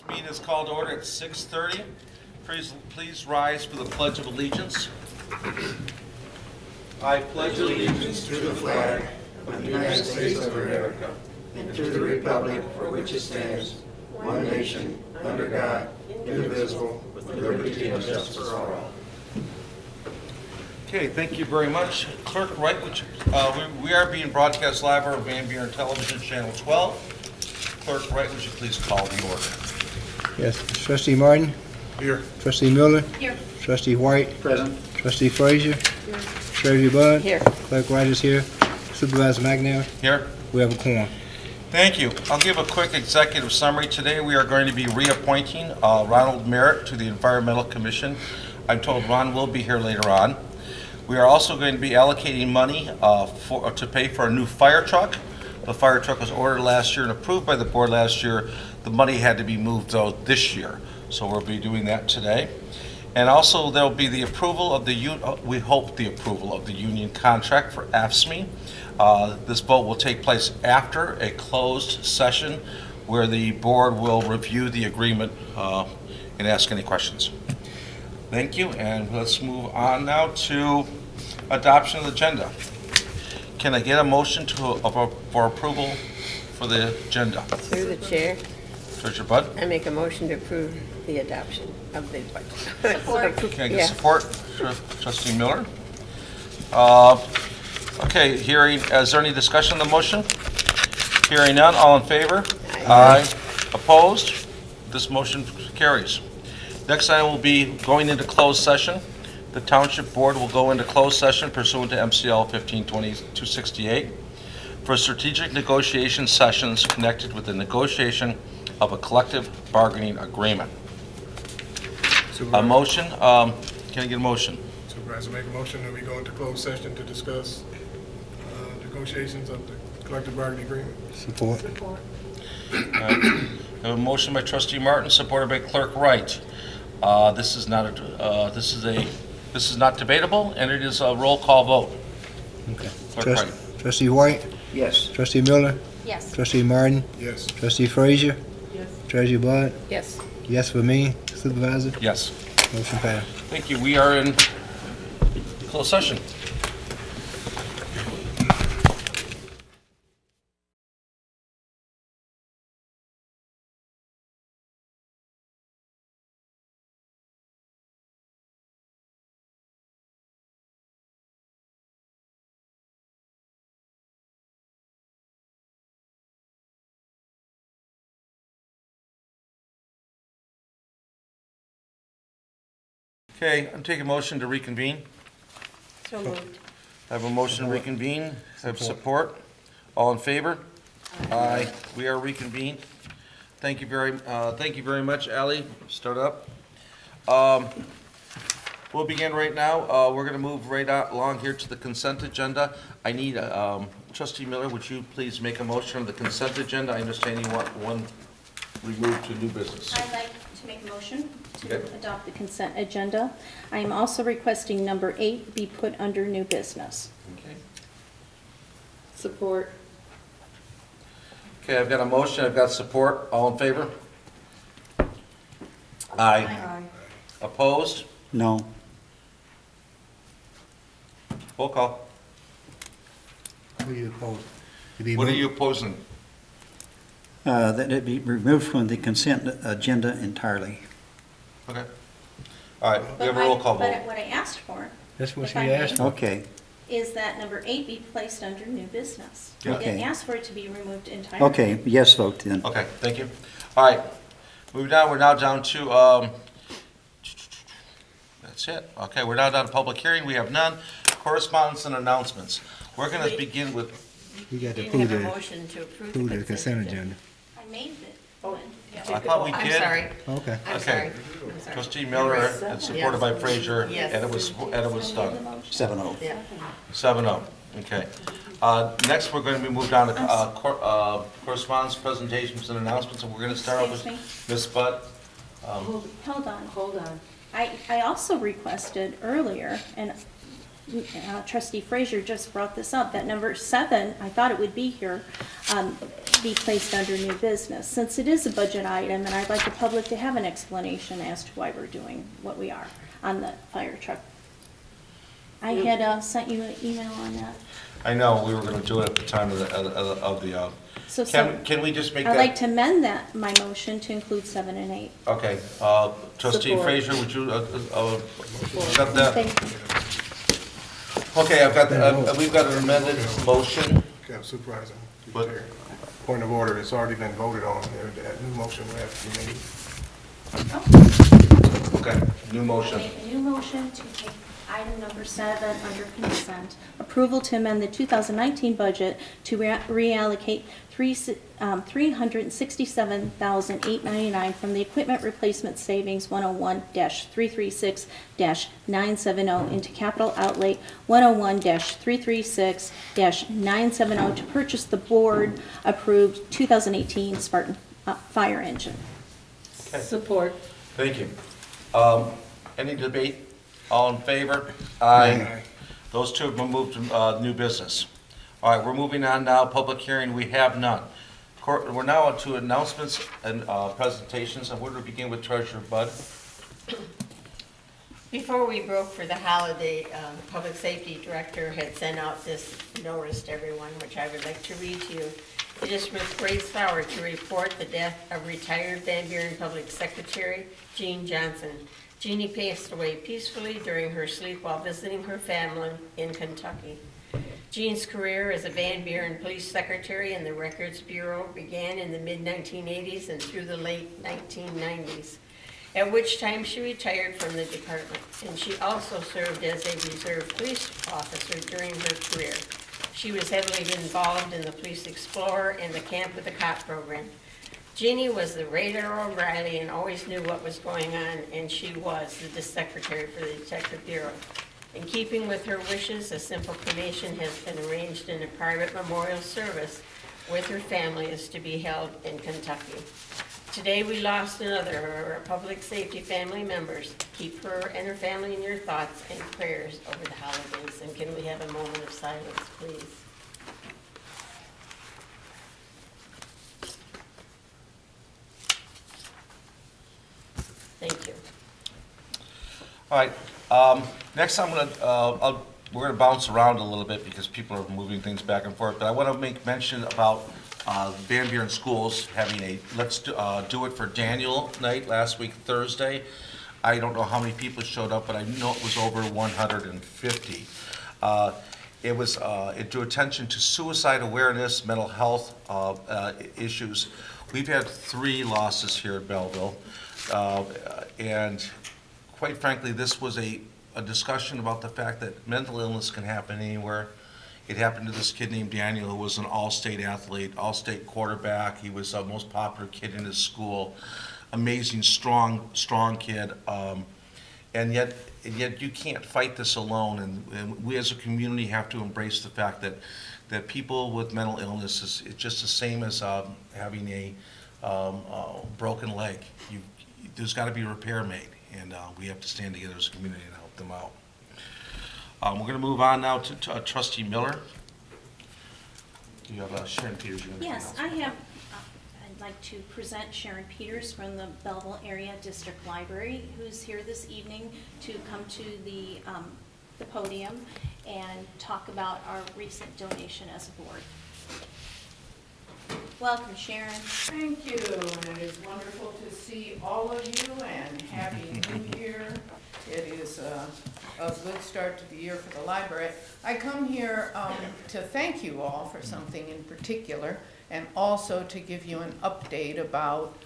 Meeting is called to order at 6:30. Please rise for the Pledge of Allegiance. I pledge allegiance to the flag of the United States of America and to the republic for which it stands, one nation, under God, indivisible, with liberty and justice for all. Okay, thank you very much. Clerk Wright, we are being broadcast live on Van Buren Television, Channel 12. Clerk Wright, would you please call the order? Yes, Trustee Martin? Here. Trustee Miller? Here. Trustee White? Present. Trustee Frazier? Here. Treasurer Bud? Here. Clerk Wright is here. Supervisor McNair? Here. We have a quorum. Thank you. I'll give a quick executive summary. Today we are going to be reappointing Ronald Merritt to the Environmental Commission. I'm told Ron will be here later on. We are also going to be allocating money to pay for a new fire truck. The fire truck was ordered last year and approved by the board last year. The money had to be moved out this year, so we'll be doing that today. And also there'll be the approval of we hope the approval of the union contract for AFSCME. This vote will take place after a closed session where the board will review the agreement and ask any questions. Thank you, and let's move on now to adoption of the agenda. Can I get a motion for approval for the agenda? Through the chair, Treasurer Bud? I make a motion to approve the adoption of the budget. Can I get Yeah. support? Trustee Miller? Okay, is there any discussion on the motion? Hearing none, all in favor? Aye. Opposed? This motion carries. Next item will be going into closed session. The Township Board will go into closed session pursuant to MCL 1520-268 for strategic negotiation sessions connected with the negotiation of a collective bargaining agreement. A motion, can I get a motion? Supervisor, make a motion that we go into closed session to discuss negotiations of the collective bargaining agreement. Support. I have a motion by Trustee Martin, supported by Clerk Wright. This is not debatable, and it is a roll call vote. Okay. Clerk Wright. Trustee White? Yes. Trustee Miller? Yes. Trustee Martin? Yes. Trustee Frazier? Yes. Treasurer Bud? Yes. Yes for me. Supervisor? Yes. Motion passed. Thank you. We are in closed session. Okay, I'm taking a motion to reconvene. So moved. I have a motion to reconvene. I have support. All in favor? Aye. We are reconvened. Thank you very much, Ally. Start up. We'll begin right now. We're going to move right along here to the consent agenda. I need, Trustee Miller, would you please make a motion on the consent agenda? I understand you want one removed to new business. I'd like to make a motion to Okay. adopt the consent agenda. I am also requesting number 8 be put under new business. Okay. Support. Okay, I've got a motion, I've got support. All in favor? Aye. Opposed? No. Roll call. Who you opposed? What are you opposing? That it be removed from the consent agenda entirely. Okay. All right, we have a roll call But vote. what I asked for That's what If she I may. asked for. Okay. is that number 8 be placed under new business. I Okay. didn't ask for it to be removed entirely. Okay, yes vote then. Okay, thank you. All right, we're now down to, that's it. Okay, we're now down to public hearing. We have none. Correspondence and announcements. We're going to begin with, We got to You didn't approve have a the, motion to approve approve the consent agenda. I made it. I thought we I'm did. sorry. Okay. I'm Okay. sorry. I'm sorry. Trustee Miller and supported by Frazier, Yes. and it was done. 7-0. Yeah. 7-0, okay. Next, we're going to be moved on to correspondence, presentations, and announcements, and we're going to start off with Ms. Budd. Hold on. Hold on. I also requested earlier, and Trustee Frazier just brought this up, that number 7, I thought it would be here, be placed under new business, since it is a budget item, and I'd like the public to have an explanation as to why we're doing what we are on the fire truck. I had sent you an email on that. I know, we were gonna do it at the time of the, So can we just make I'd like that? to amend that, my motion, to include 7 and 8. Okay, trustee Support. Frazier, would you, got that? Thank you. Okay, we've got an amended motion. Okay, Supervisor. What? Point of order, it's already been voted on. That new motion will have to be made. Okay, new motion. Make a new motion to take item number 7 under consent. Approval to amend the 2019 budget to reallocate $367,899 from the equipment replacement savings 101-336-970 into capital outlay 101-336-970 to purchase the board approved 2018 Spartan fire engine. Okay. Support. Thank you. Any debate? All in favor? Aye. Those two have been moved to new business. All right, we're moving on now. Public hearing, we have none. We're now on to announcements and presentations. And we're going to begin with Treasurer Bud. Before we broke for the holiday, the Public Safety Director had sent out this notice to everyone, which I would like to read to you. It is with great sorrow to report the death of retired Van Buren Public Secretary Jean Johnson. Jeannie passed away peacefully during her sleep while visiting her family in Kentucky. Jean's career as a Van Buren Police Secretary in the Records Bureau began in the mid-1980s and through the late 1990s, at which time she retired from the department, and she also served as a reserve police officer during her career. She was heavily involved in the Police Explorer and the Camp with a Cop program. Jeannie was the Radar O'Reilly and always knew what was going on, and she was the secretary for the Detective Bureau. In keeping with her wishes, a simple cremation has been arranged in a private memorial service with her family is to be held in Kentucky. Today we lost another of our public safety family members. Keep her and her family in your thoughts and prayers over the holidays. And can we have a moment of silence, please? Thank you. All right, next I'm going to, we're going to bounce around a little bit because people are moving things back and forth, but I want to make mention about Van Buren Schools having a Let's Do It for Daniel night last week, Thursday. I don't know how many people showed up, but I know it was over 150. It drew attention to suicide awareness, mental health issues. We've had 3 losses here at Belleville, and quite frankly, this was a discussion about the fact that mental illness can happen anywhere. It happened to this kid named Daniel, who was an all-state athlete, all-state quarterback. He was the most popular kid in his school. Amazing, strong kid. And yet you can't fight this alone. And we as a community have to embrace the fact that people with mental illness is just the same as having a broken leg. There's got to be a repair made, and we have to stand together as a community and help them out. We're going to move on now to Trustee Miller. Do you have Sharon Peters? Yes, I have, I'd like to present Sharon Peters from the Belleville Area District Library, who's here this evening to come to the podium and talk about our recent donation as a board. Welcome, Sharon. Thank you, and it is wonderful to see all of you, and Happy New Year. It is a good start to the year for the library. I come here to thank you all for something in particular, and also to give you an update about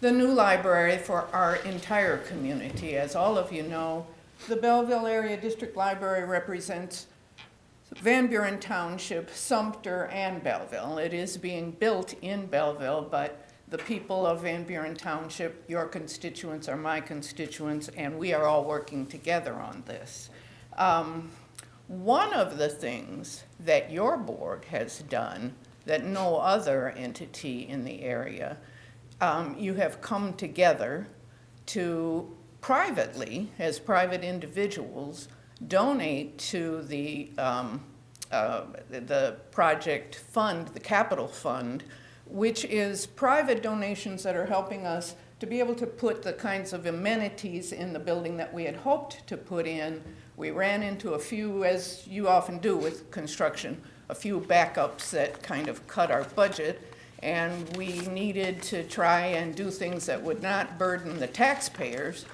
the new library for our entire community. As all of you know, the Belleville Area District Library represents Van Buren Township, Sumter, and Belleville. It is being built in Belleville, but the people of Van Buren Township, your constituents are my constituents, and we are all working together on this. One of the things that your board has done that no other entity in the area, you have come together to privately, as private individuals, donate to the project fund, the capital fund, which is private donations that are helping us to be able to put the kinds of amenities in the building that we had hoped to put in. We ran into a few, as you often do with construction, a few backups that kind of cut our budget, and we needed to try and do things that would not burden the taxpayers.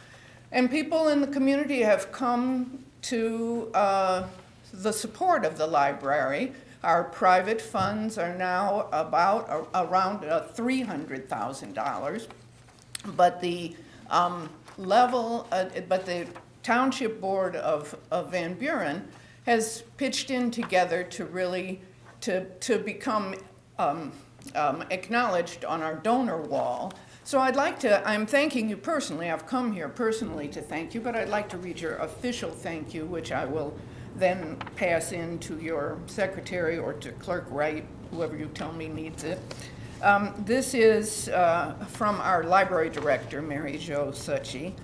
And people in the community have come to the support of the library. Our private funds are now around $300,000, but the but the Township Board of Van Buren has pitched in together to really to become acknowledged on our donor wall. So I'm thanking you personally. I've come here personally to thank you, but I'd like to read your official thank you, which I will then pass in to your secretary or to Clerk Wright, whoever you tell me needs it. This is from our library director, Mary Jo Succi,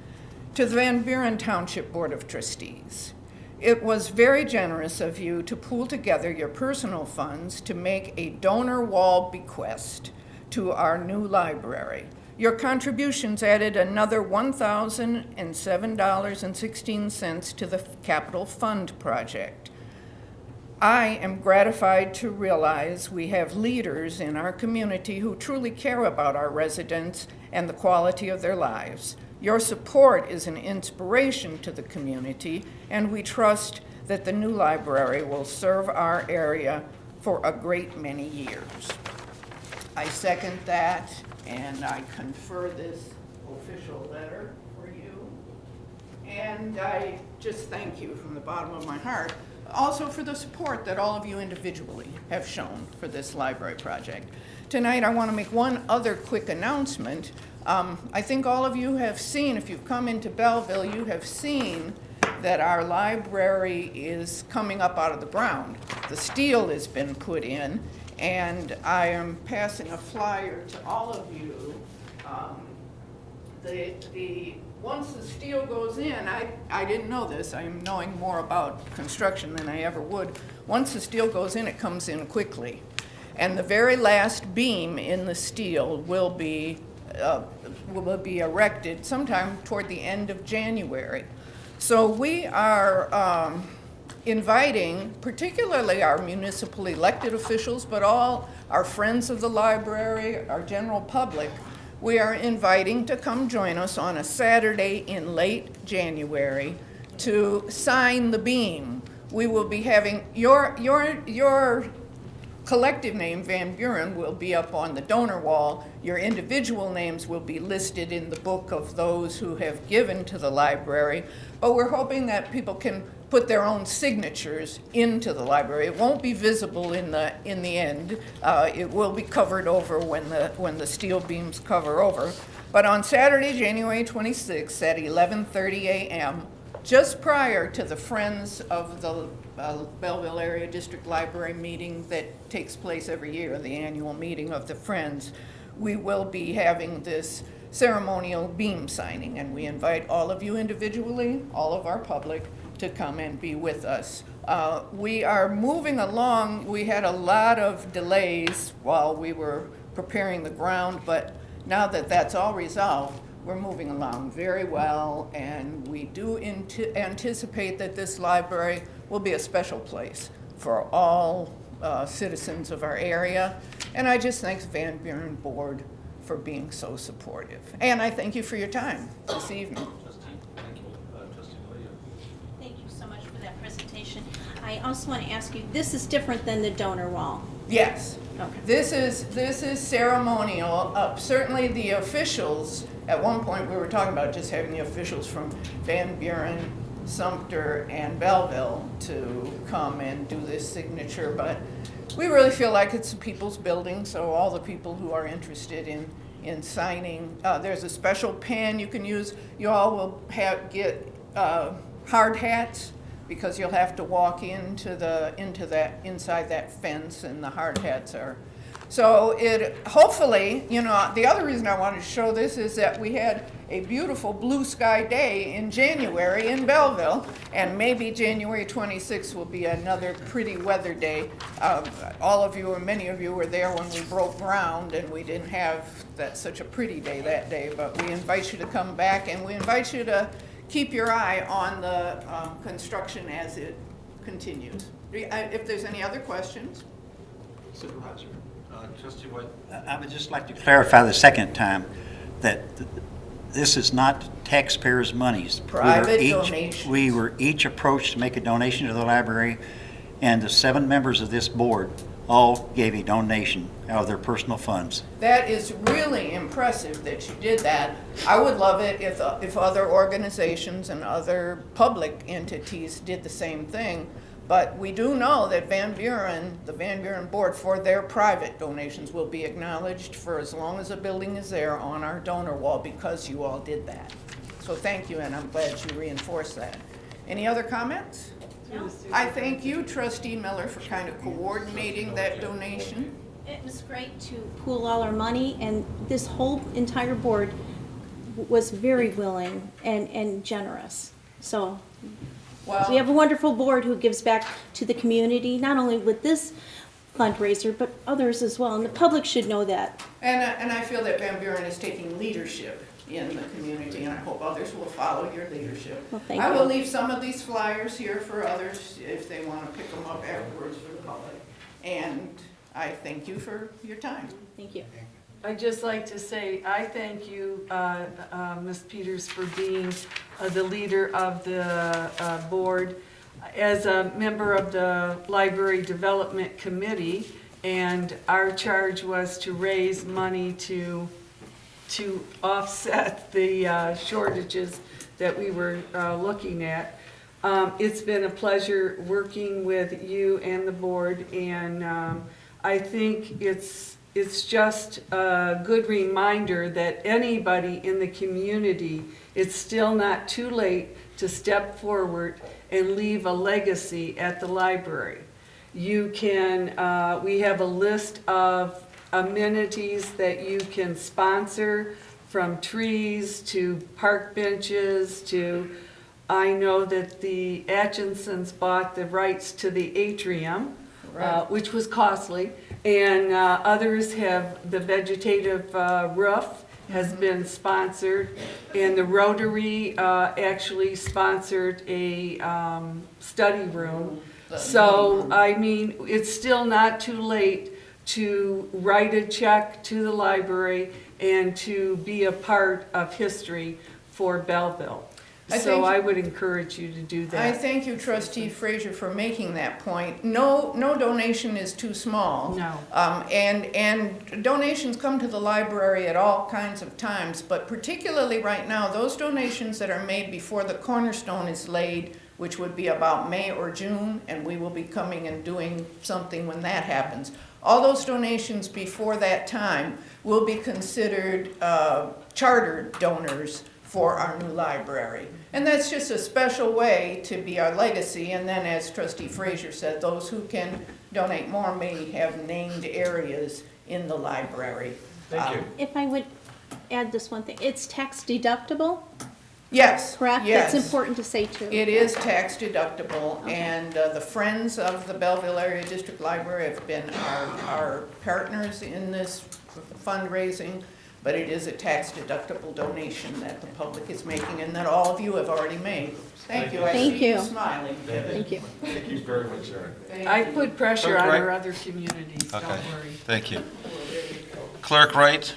to the Van Buren Township Board of Trustees. It was very generous of you to pool together your personal funds to make a donor wall bequest to our new library. Your contributions added another $1,007.16 to the capital fund project. I am gratified to realize we have leaders in our community who truly care about our residents and the quality of their lives. Your support is an inspiration to the community, and we trust that the new library will serve our area for a great many years. I second that, and I confer this official letter for you. And I just thank you from the bottom of my heart, also for the support that all of you individually have shown for this library project. Tonight, I want to make one other quick announcement. I think all of you have seen, if you've come into Belleville, you have seen that our library is coming up out of the ground. The steel has been put in, and I am passing a flyer to all of you. Once the steel goes in, I didn't know this, I'm knowing more about construction than I ever would. Once the steel goes in, it comes in quickly. And the very last beam in the steel will be erected sometime toward the end of January. So we are inviting particularly our municipal elected officials, but all our friends of the library, our general public, we are inviting to come join us on a Saturday in late January to sign the beam. We will be having your collective name, Van Buren, will be up on the donor wall. Your individual names will be listed in the book of those who have given to the library, but we're hoping that people can put their own signatures into the library. It won't be visible in the end. It will be covered over when the steel beams cover over. But on Saturday, January 26th at 11:30 a.m., just prior to the Friends of the Belleville Area District Library meeting that takes place every year, the annual meeting of the Friends, we will be having this ceremonial beam signing, and we invite all of you individually, all of our public, to come and be with us. We are moving along. We had a lot of delays while we were preparing the ground, but now that that's all resolved, we're moving along very well, and we do anticipate that this library will be a special place for all citizens of our area. And I just thank the Van Buren Board for being so supportive. And I thank you for your time this evening. Thank you so much for that presentation. I also want to ask you, this is different than the donor wall. Yes. Okay. This is ceremonial. Certainly the officials, at one point we were talking about just having the officials from Van Buren, Sumter, and Belleville to come and do this signature, but we really feel like it's the people's building, so all the people who are interested in signing, there's a special pen you can use. You all will get hard hats, because you'll have to walk inside that fence, and the hard hats are So hopefully, the other reason I wanted to show this is that we had a beautiful blue sky day in January in Belleville, and maybe January 26th will be another pretty weather day. All of you, or many of you, were there when we broke ground, and we didn't have such a pretty day that day, but we invite you to come back, and we invite you to keep your eye on the construction as it continues. If there's any other questions? Supervisor. Trustee White? I would just like to clarify the second time that this is not taxpayers' monies. Private donations. We were each approached to make a donation to the library, and the 7 members of this board all gave a donation out of their personal funds. That is really impressive that you did that. I would love it if other organizations and other public entities did the same thing. But we do know that the Van Buren Board, for their private donations, will be acknowledged for as long as the building is there on our donor wall, because you all did that. So thank you, and I'm glad you reinforced that. Any other comments? No. I thank you, Trustee Miller, for kind of coordinating that donation. It was great to pool all our money, and this whole entire board was very willing and generous. So Well, we have a wonderful board who gives back to the community, not only with this fundraiser, but others as well, and the public should know that. and I feel that Van Buren is taking leadership in the community, and I hope others will follow your leadership. Well, thank I you. will leave some of these flyers here for others if they want to pick them up afterwards for the public. And I thank you for your time. Thank you. I'd just like to say, I thank you, Ms. Peters, for being the leader of the board. As a member of the Library Development Committee, and our charge was to raise money to offset the shortages that we were looking at. It's been a pleasure working with you and the board, and I think it's just a good reminder that anybody in the community, it's still not too late to step forward and leave a legacy at the library. You can, we have a list of amenities that you can sponsor, from trees to park benches to, I know that the Atchinsons bought the rights to the atrium, which was costly, and others have, the vegetative roof has been sponsored, and the Rotary actually sponsored a study room. So, I mean, it's still not too late to write a check to the library and to be a part of history for Belleville. So I would encourage you to do that. I thank you, Trustee Frazier, for making that point. No donation is too small. No. And donations come to the library at all kinds of times, but particularly right now, those donations that are made before the cornerstone is laid, which would be about May or June, and we will be coming and doing something when that happens. All those donations before that time will be considered charter donors for our new library. And that's just a special way to be our legacy. And then, as Trustee Frazier said, those who can donate more may have named areas in the library. Thank you. If I would add this one thing, it's tax deductible, Yes. correct? Yes. It's important to say too. It is tax deductible, and the Friends of the Belleville Area District Library have been our partners in this fundraising, but it is a tax deductible donation that the public is making and that all of you have already made. Thank you. I Thank see you you. smiling. Thank you. Thank you very much, Sharon. Thank I you. put pressure Clerk on Wright? our other communities, don't Okay, worry. thank you. Clerk Wright?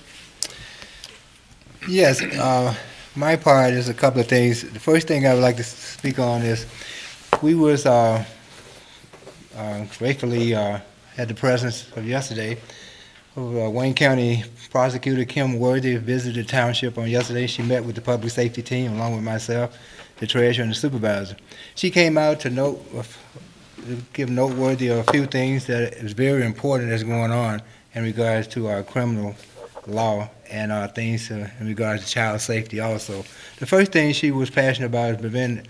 Yes, my part is a couple of things. The first thing I would like to speak on is we was gratefully had the presence of yesterday of Wayne County Prosecutor Kim Worthy visited the township on yesterday. She met with the public safety team along with myself, the treasurer, and the supervisor. She came out to give noteworthy of a few things that is very important that's going on in regards to our criminal law and things in regards to child safety also. The first thing she was passionate about is preventing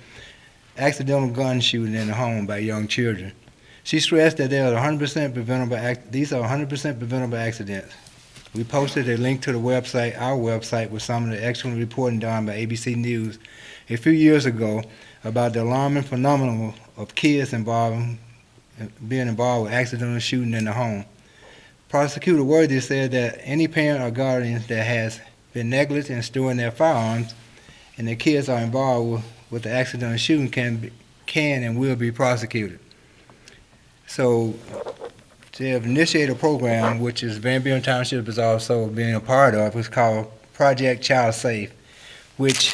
accidental gun shooting in the home by young children. She stressed that they are 100% preventable. These are 100% preventable accidents. We posted a link to the website, our website, with some of the excellent reporting done by ABC News a few years ago about the alarming phenomenon of kids being involved with accidental shooting in the home. Prosecutor Worthy said that any parent or guardian that has been negligent in storing their firearms and their kids are involved with the accidental shooting can and will be prosecuted. So they have initiated a program which is Van Buren Township is also being a part of. It's called Project Child Safe, which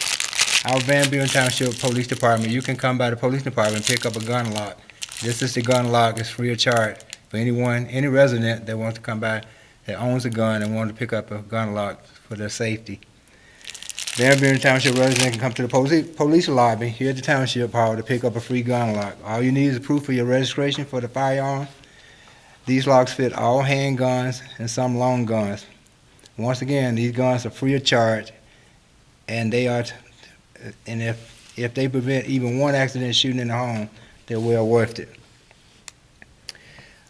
our Van Buren Township Police Department, you can come by the police department and pick up a gun lock. This is the gun lock. It's free of charge for anyone, any resident that wants to come by that owns a gun and wants to pick up a gun lock for their safety. Van Buren Township residents can come to the police lobby here at the Township Hall to pick up a free gun lock. All you need is proof of your registration for the firearm. These locks fit all handguns and some long guns. Once again, these guns are free of charge, and if they prevent even one accident shooting in the home, they're well worth it.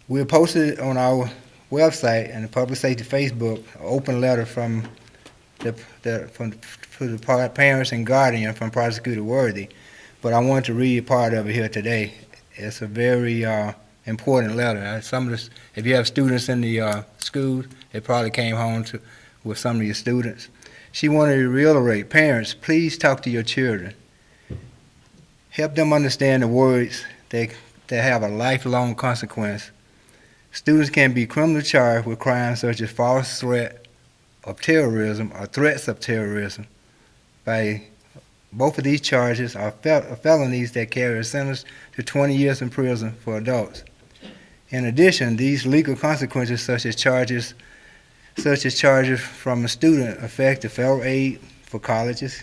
We'll post it on our website and the Public Safety Facebook, an open letter from the parents and guardian from Prosecutor Worthy, but I want to read part of it here today. It's a very important letter. If you have students in the schools, it probably came home with some of your students. She wanted to reiterate, parents, please talk to your children. Help them understand the words that have a lifelong consequence. Students can be criminally charged with crimes such as false threat of terrorism or threats of terrorism. Both of these charges are felonies that carry a sentence to 20 years in prison for adults. In addition, these legal consequences, such as charges from a student, affect the federal aid for colleges,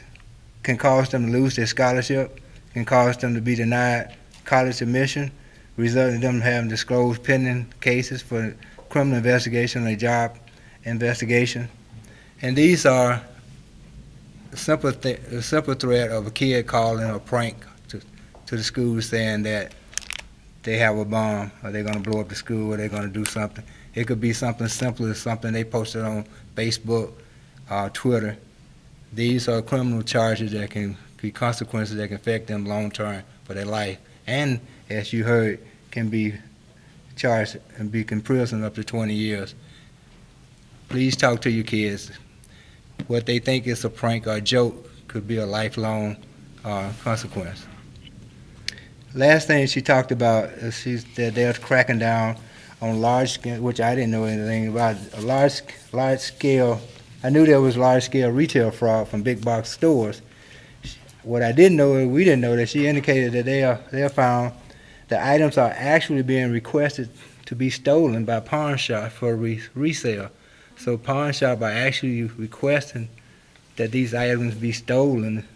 can cause them to lose their scholarship, can cause them to be denied college admission, resulting in them having disclosed pending cases for criminal investigation or job investigation. And these are the simple threat of a kid calling a prank to the school saying that they have a bomb, or they're going to blow up the school, or they're going to do something. It could be something simple as something they posted on Facebook, Twitter. These are criminal charges that can be consequences that can affect them long term for their life. And, as you heard, can be charged and be imprisoned up to 20 years. Please talk to your kids. What they think is a prank or a joke could be a lifelong consequence. Last thing she talked about is that they're cracking down on large scale, which I didn't know anything about, a large scale. I knew there was large scale retail fraud from big box stores. What I didn't know, we didn't know, that she indicated that they are found the items are actually being requested to be stolen by pawn shops for resale. So pawn shops are actually requesting that these items be stolen,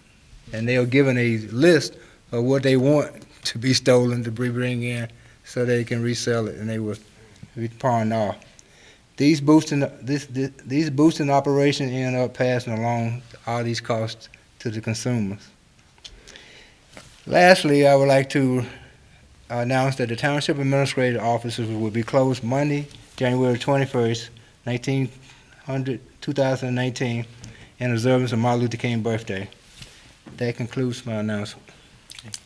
and they are given a list of what they want to be stolen to bring in so they can resell it, and they will be pawned off. These boosting operations end up passing along all these costs to the consumers. Lastly, I would like to announce that the Township Administrative Offices will be closed Monday, January 21st, 2019, in observance of Martin Luther King birthday. That concludes my announcement.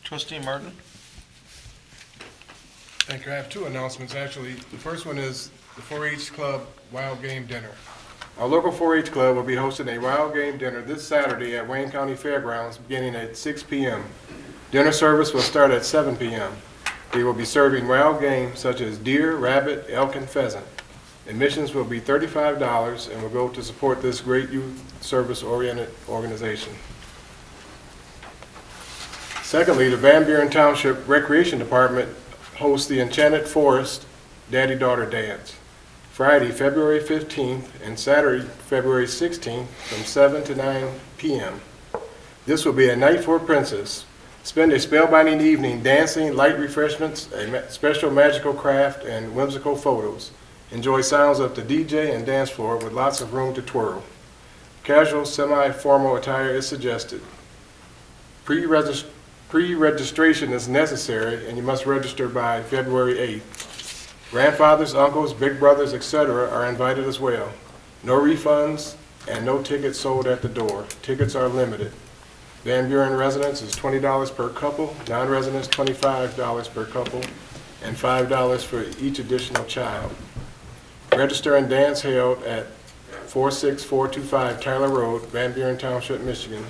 Trustee Martin? Thank you. I have two announcements, actually. The first one is the 4-H Club Wild Game Dinner. Our local 4-H Club will be hosting a Wild Game Dinner this Saturday at Wayne County Fairgrounds beginning at 6 p.m. Dinner service will start at 7 p.m. We will be serving wild game such as deer, rabbit, elk, and pheasant. Admissions will be $35 and will go to support this great youth service-oriented organization. Secondly, the Van Buren Township Recreation Department hosts the Enchanted Forest Daddy-Daughter Dance, Friday, February 15th and Saturday, February 16th from 7 to 9 p.m. This will be a night for a princess. Spend a spellbinding evening dancing, light refreshments, a special magical craft, and whimsical photos. Enjoy sounds of the DJ and dance floor with lots of room to twirl. Casual, semi-formal attire is suggested. Pre-registration is necessary, and you must register by February 8th. Grandfathers, uncles, big brothers, etc. are invited as well. No refunds and no tickets sold at the door. Tickets are limited. Van Buren residents is $20 per couple, non-residents $25 per couple, and $5 for each additional child. Register and dance held at 46425 Tyler Road, Van Buren Township, Michigan.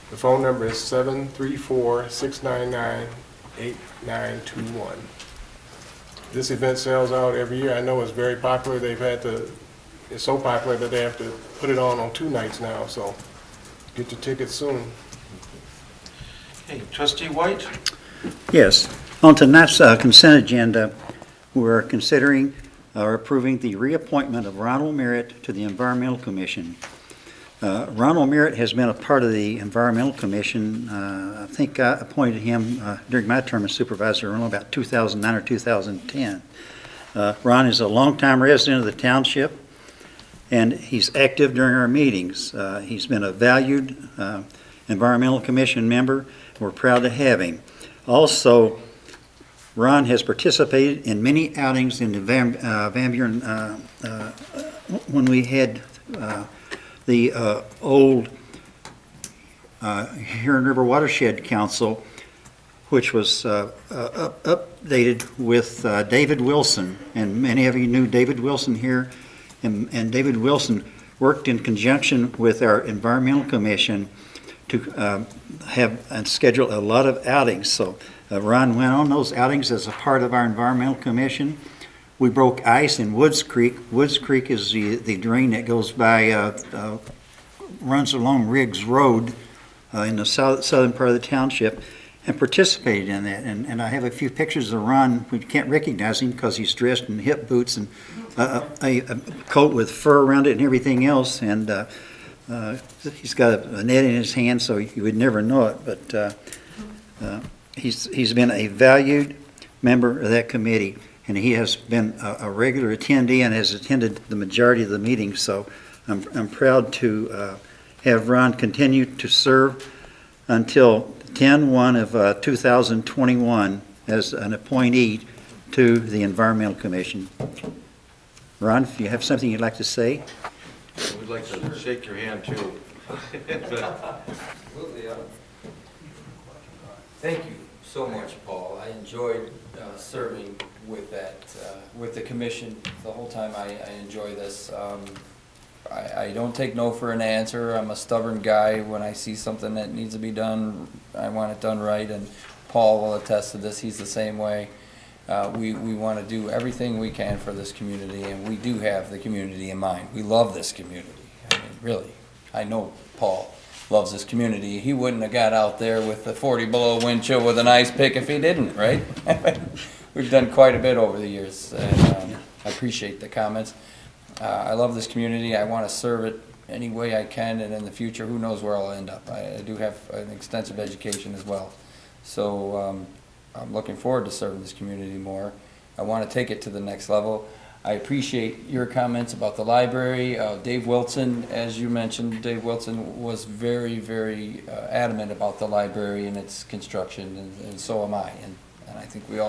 The phone number is 734-699-8921. This event sells out every year. I know it's very popular. It's so popular that they have to put it on 2 nights now, so get your tickets soon. Hey, Trustee White? Yes. On tonight's consent agenda, we're considering or approving the reappointment of Ronald Merritt to the Environmental Commission. Ronald Merritt has been a part of the Environmental Commission. I think I appointed him during my term as supervisor in about 2009 or 2010. Ron is a longtime resident of the township, and he's active during our meetings. He's been a valued Environmental Commission member. We're proud to have him. Also, Ron has participated in many outings in the Van Buren when we had the old Huron River Watershed Council, which was updated with David Wilson. And many of you knew David Wilson here. And David Wilson worked in conjunction with our Environmental Commission to have and schedule a lot of outings. So Ron went on those outings as a part of our Environmental Commission. We broke ice in Woods Creek. Woods Creek is the drain that goes by, runs along Riggs Road in the southern part of the township, and participated in that. And I have a few pictures of Ron. We can't recognize him because he's dressed in hip boots and a coat with fur around it and everything else. And he's got a net in his hand, so you would never know it. But he's been a valued member of that committee, and he has been a regular attendee and has attended the majority of the meetings. So I'm proud to have Ron continue to serve until 10/1 of 2021 as an appointee to the Environmental Commission. Ron, if you have something you'd like to say? We'd like to shake your hand, too. Absolutely. Thank you so much, Paul. I enjoyed serving with with the commission the whole time. I enjoy this. I don't take no for an answer. I'm a stubborn guy. When I see something that needs to be done, I want it done right, and Paul will attest to this. He's the same way. We want to do everything we can for this community, and we do have the community in mind. We love this community. I mean, really. I know Paul loves this community. He wouldn't have got out there with the 40 below wind chill with an ice pick if he didn't, right? We've done quite a bit over the years, and I appreciate the comments. I love this community. I want to serve it any way I can, and in the future, who knows where I'll end up. I do have an extensive education as well. So I'm looking forward to serving this community more. I want to take it to the next level. I appreciate your comments about the library. Dave Wilson, as you mentioned, Dave Wilson was very, very adamant about the library and its construction, and so am I. And I think you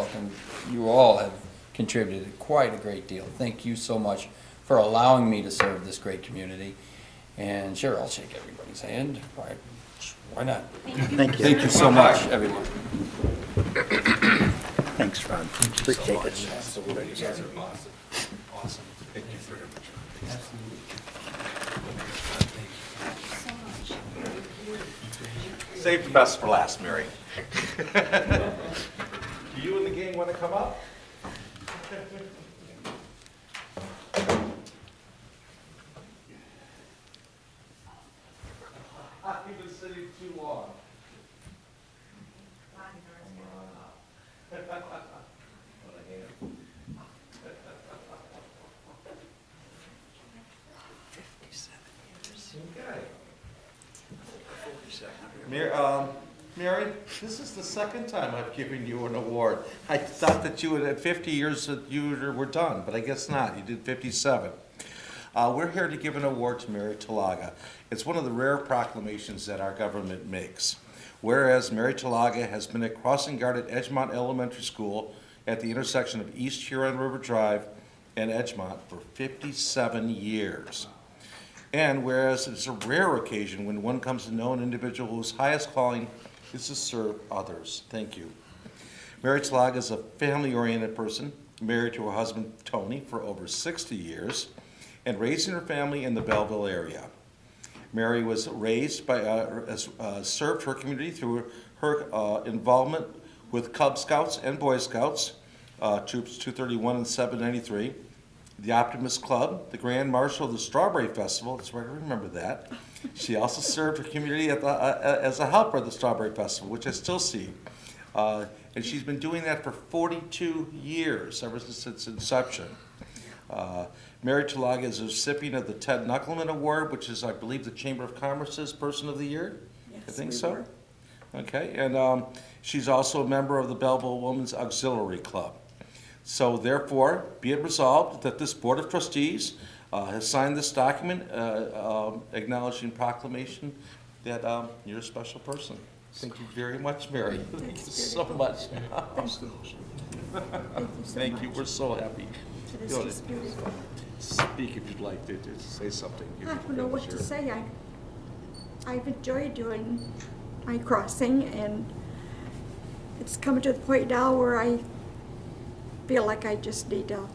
all have contributed quite a great deal. Thank you so much for allowing me to serve this great community. And sure, I'll shake everybody's hand. Why not? Thank you. Thank you so much, everyone. Thanks, Ron. Appreciate it. Absolutely. You guys are awesome. Awesome. Thank you very much. Save the best for last, Mary. Do you and the gang want to come up? I've been sitting too long. Mary, this is the second time I've given you an award. I thought that you had 50 years that you were done, but I guess not. You did 57. We're here to give an award to Mary Talaga. It's one of the rare proclamations that our government makes. whereas Mary Talaga has been a crossing guard at Edgemont Elementary School at the intersection of East Huron River Drive and Edgemont for 57 years. And whereas it's a rare occasion when one comes to know an individual whose highest calling is to serve others. Thank you. Mary Talaga is a family-oriented person, married to her husband Tony for over 60 years, and raising her family in the Belleville area. Mary was raised by, served her community through her involvement with Cub Scouts and Boy Scouts, Troops 231 and 793, the Optimist Club, the Grand Marshal of the Strawberry Festival. That's right, I remember that. She also served her community as a helper at the Strawberry Festival, which I still see. And she's been doing that for 42 years, ever since its inception. Mary Talaga is a recipient of the Ted Knuckleman Award, which is, I believe, the Chamber of Commerce's Person of the Year. Yes, I think we so. were. Okay, and she's also a member of the Belleville Women's Auxiliary Club. So therefore, be it resolved that this Board of Trustees has signed this document acknowledging proclamation that you're a special person. Thank you very much, Mary. Thank you so much. Thank you. We're so happy. This is beautiful. Speak if you'd like to say something. I don't know what to say. I've enjoyed doing my crossing, and it's coming to the point now where I feel like I just need to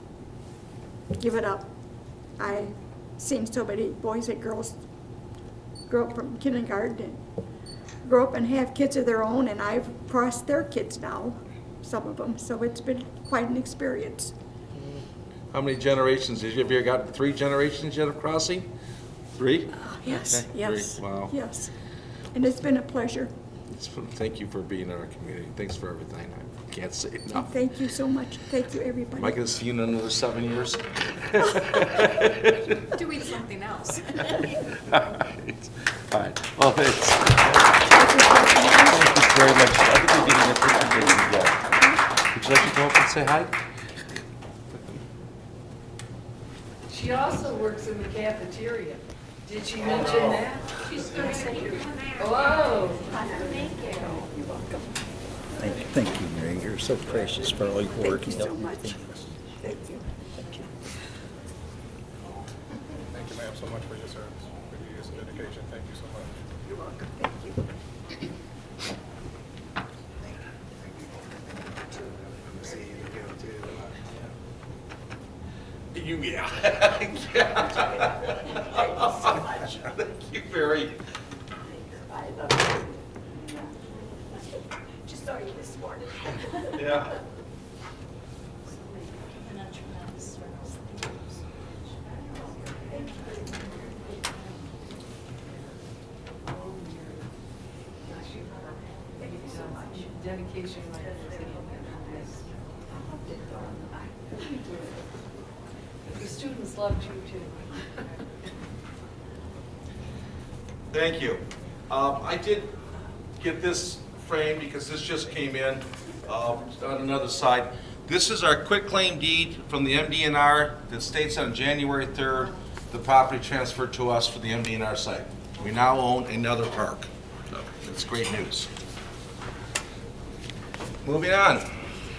give it up. I've seen so many boys and girls grow up from kindergarten and grow up and have kids of their own, and I've crossed their kids now, some of them, so it's been quite an experience. How many generations? Have you got 3 generations yet of crossing? 3? Yes, Okay, yes. 3. Wow. Yes, and it's been a pleasure. Thank you for being in our community. Thanks for everything. I can't say enough. Thank you so much. Thank you, everybody. Am I going to see you in another 7 years? Doing something else. All right. Well, thanks. Thank you very much. I think you're getting a picture taken together. Would you like to go up and say hi? She also works in the cafeteria. Did she mention that? She's going to say you're Hello. Thank you, Mary. You're so precious for all your work. Thank you so much. Thank you. Thank you, ma'am, so much for your service, for your years of dedication. Thank you so much. You're welcome. Thank you. Yeah. Thank you so much. Thank you very. I love you. Just saw you this morning. Yeah. Thank you so much. Dedication. The students loved you too. Thank you. I did get this framed because this just came in on another side. This is our quitclaim deed from the MDNR that states on January 3rd, the property transferred to us for the MDNR site. We now own another park. So that's great news. Moving on.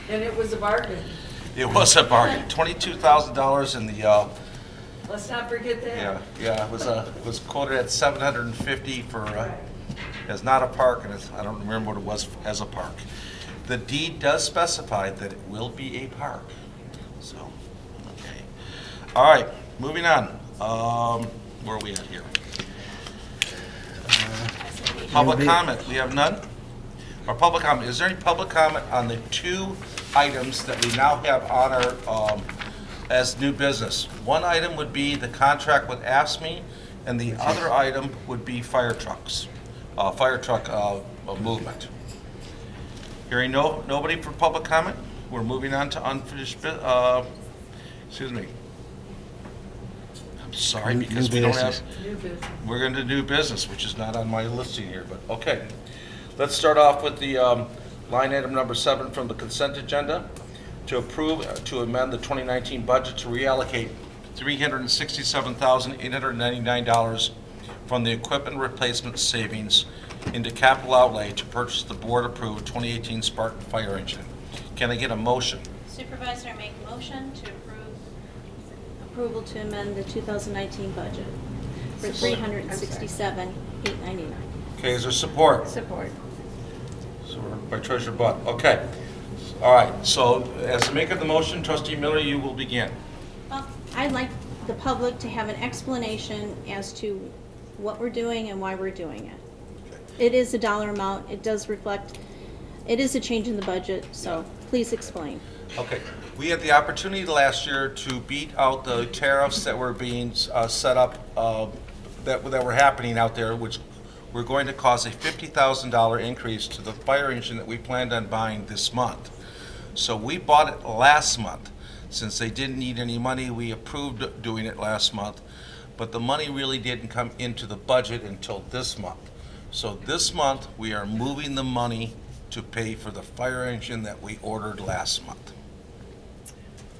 And it was a bargain. It was a bargain. $22,000 in the Let's not forget that. yeah. It was quoted at $750 for as not a park, and I don't remember what it was as a park. The deed does specify that it will be a park. So, okay. All right, moving on. Where are we at here? Public comment. We have none. Or public comment. Is there any public comment on the 2 items that we now have on our as new business? One item would be the contract with AFSCME, and the other item would be fire trucks, fire truck movement. Hearing nobody for public comment, we're moving on to unfinished excuse me. I'm sorry, New because we don't have, New business. we're going to do business, which is not on my listing here, but okay. Let's start off with the line item number 7 from the consent agenda to approve to amend the 2019 budget to reallocate $367,899 from the equipment replacement savings into capital outlay to purchase the board-approved 2018 Spartan fire engine. Can I get a motion? Supervisor, I make a motion to approval to amend the 2019 budget for $367,899. Okay, is there support? Support. Support by Treasurer Butt. Okay. All right, so as the maker of the motion, Trustee Miller, you will begin. Well, I'd like the public to have an explanation as to what we're doing and why we're doing it. It is a dollar amount, it does reflect, it is a change in the budget, so please explain. Okay, we had the opportunity last year to beat out the tariffs that were being set up, that were happening out there, which were going to cause a $50,000 increase to the fire engine that we planned on buying this month. So we bought it last month. Since they didn't need any money, we approved doing it last month, but the money really didn't come into the budget until this month. So this month, we are moving the money to pay for the fire engine that we ordered last month.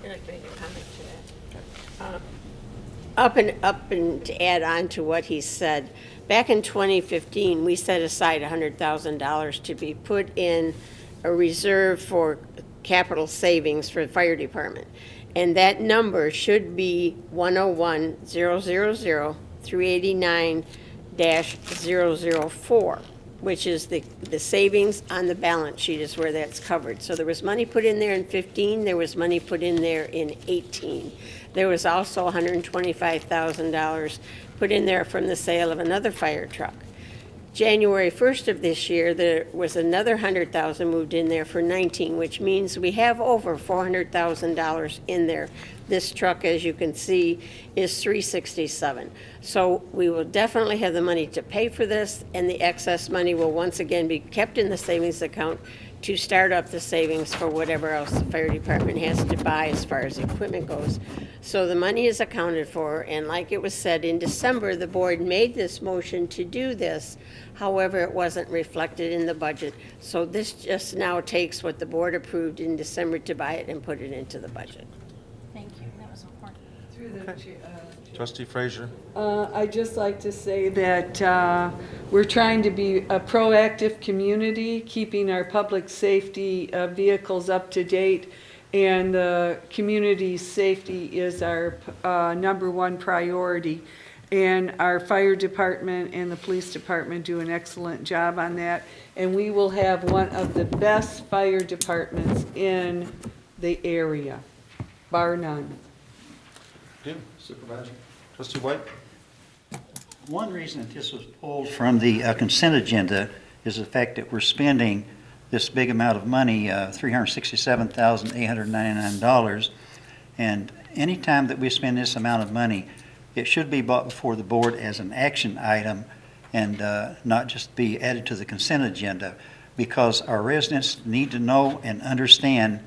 I'd like to make a comment to that. Up and to add on to what he said, back in 2015, we set aside $100,000 to be put in a reserve for capital savings for the fire department. And that number should be 101-000-389-004, which is the savings on the balance sheet is where that's covered. So there was money put in there in 15, there was money put in there in 18. There was also $125,000 put in there from the sale of another fire truck. January 1st of this year, there was another $100,000 moved in there for 19, which means we have over $400,000 in there. This truck, as you can see, is $367,000. So we will definitely have the money to pay for this, and the excess money will once again be kept in the savings account to start up the savings for whatever else the fire department has to buy as far as equipment goes. So the money is accounted for, and like it was said, in December, the board made this motion to do this. However, it wasn't reflected in the budget. So this just now takes what the board approved in December to buy it and put it into the budget. Thank you, that was important. Through the Trustee Frazier? I'd just like to say that we're trying to be a proactive community, keeping our public safety vehicles up to date, and community safety is our number one priority. And our fire department and the police department do an excellent job on that. And we will have one of the best fire departments in the area, bar none. Supervisor. Trustee White? One reason that this was pulled from the consent agenda is the fact that we're spending this big amount of money, $367,899. And anytime that we spend this amount of money, it should be brought before the board as an action item and not just be added to the consent agenda, because our residents need to know and understand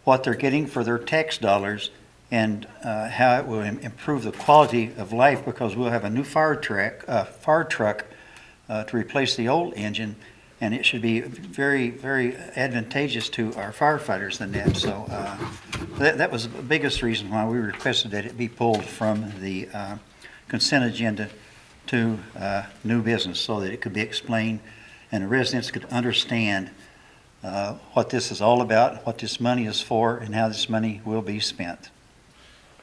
what they're getting for their tax dollars and how it will improve the quality of life, because we'll have a new fire truck to replace the old engine, and it should be very, very advantageous to our firefighters than that. So that was the biggest reason why we requested that it be pulled from the consent agenda to new business, so that it could be explained and the residents could understand what this is all about, what this money is for, and how this money will be spent.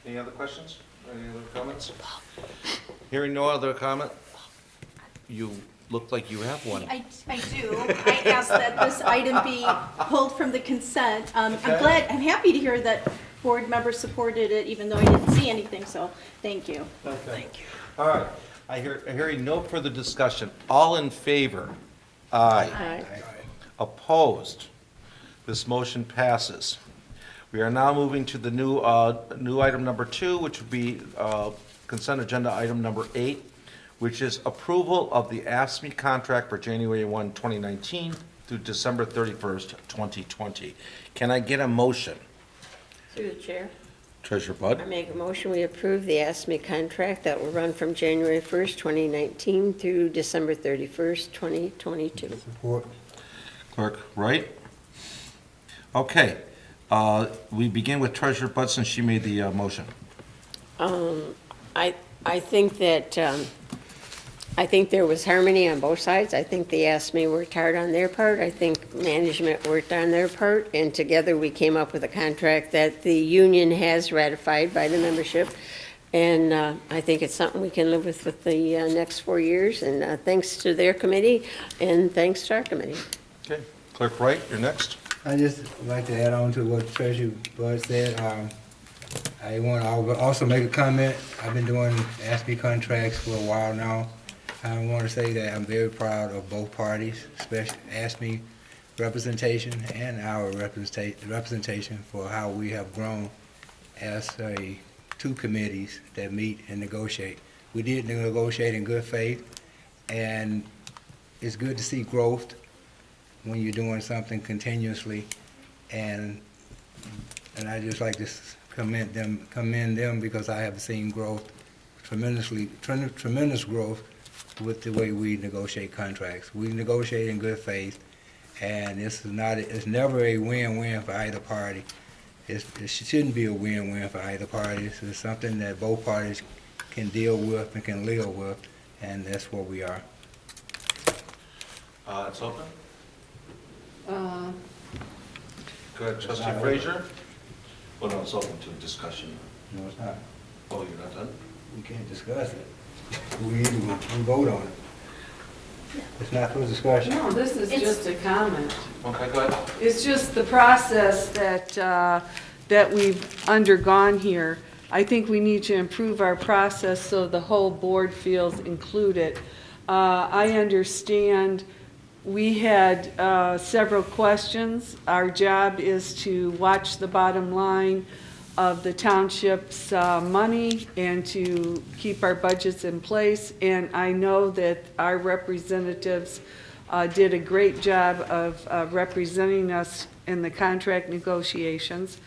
Any other questions? Any other comments? Hearing no other comment, you look like you have one. I do. I asked that this item be pulled from the consent. I'm happy to hear that board members supported it, even though I didn't see anything, so thank you. Okay. Thank you. All right. Hearing no further discussion. All in favor? Aye. Aye. Opposed? This motion passes. We are now moving to the new item number 2, which would be consent agenda item number 8, which is approval of the AFSCME contract for January 1, 2019 through December 31st, 2020. Can I get a motion? Through the chair. Treasurer Budd? I make a motion, we approve the AFSCME contract that will run from January 1st, 2019 through December 31st, 2022. Support. Clerk Wright? Okay. We begin with Treasurer Budd, since she made the motion. I think that I think there was harmony on both sides. I think the ASME worked hard on their part. I think management worked on their part, and together we came up with a contract that the union has ratified by the membership. And I think it's something we can live with the next 4 years, and thanks to their committee, and thanks to our committee. Okay, Clerk Wright, you're next. I just like to add on to what Treasurer Bud said. I want to also make a comment. I've been doing ASME contracts for a while now. I want to say that I'm very proud of both parties, especially ASME representation and our representation for how we have grown as two committees that meet and negotiate. We did negotiate in good faith, and it's good to see growth when you're doing something continuously, and I just like to commend them because I have seen growth, tremendous growth with the way we negotiate contracts. We negotiate in good faith, and it's never a win-win for either party. It shouldn't be a win-win for either party. It's something that both parties can deal with and can live with, and that's what we are. It's open. Go ahead, Trustee Frazier. Well, no, it's open to discussion. No, it's not. Oh, you're not done? We can't discuss it. We vote on it. It's not for discussion. No, this is just a comment. Okay, go ahead. It's just the process that we've undergone here. I think we need to improve our process so the whole board feels included. I understand we had several questions. Our job is to watch the bottom line of the township's money and to keep our budgets in place. And I know that our representatives did a great job of representing us in the contract negotiations.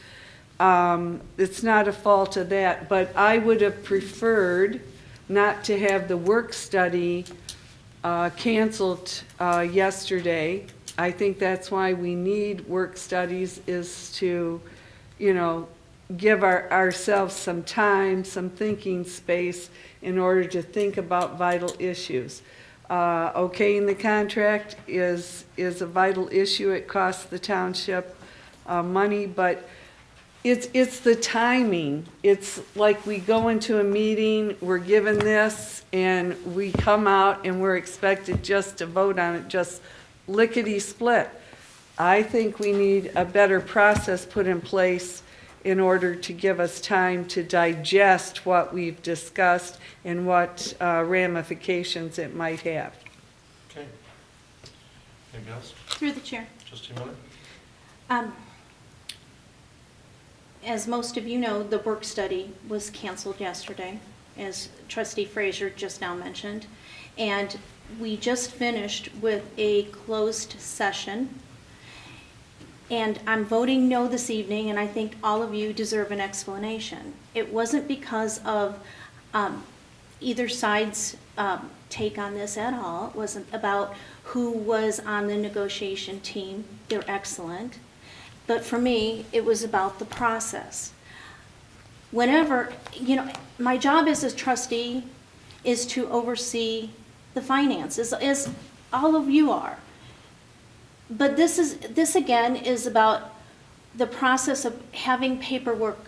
It's not a fault of that, but I would have preferred not to have the work study canceled yesterday. I think that's why we need work studies, is to, give ourselves some time, some thinking space in order to think about vital issues. Okaying the contract is a vital issue. It costs the township money, but it's the timing. It's like we go into a meeting, we're given this, and we come out and we're expected just to vote on it, just lickety-split. I think we need a better process put in place in order to give us time to digest what we've discussed and what ramifications it might have. Okay. Anybody else? Through the chair. Trustee Miller? As most of you know, the work study was canceled yesterday, as Trustee Frazier just now mentioned. And we just finished with a closed session. And I'm voting no this evening, and I think all of you deserve an explanation. It wasn't because of either side's take on this at all. It wasn't about who was on the negotiation team. They're excellent. But for me, it was about the process. Whenever, my job as a trustee is to oversee the finances, as all of you are. But this again is about the process of having paperwork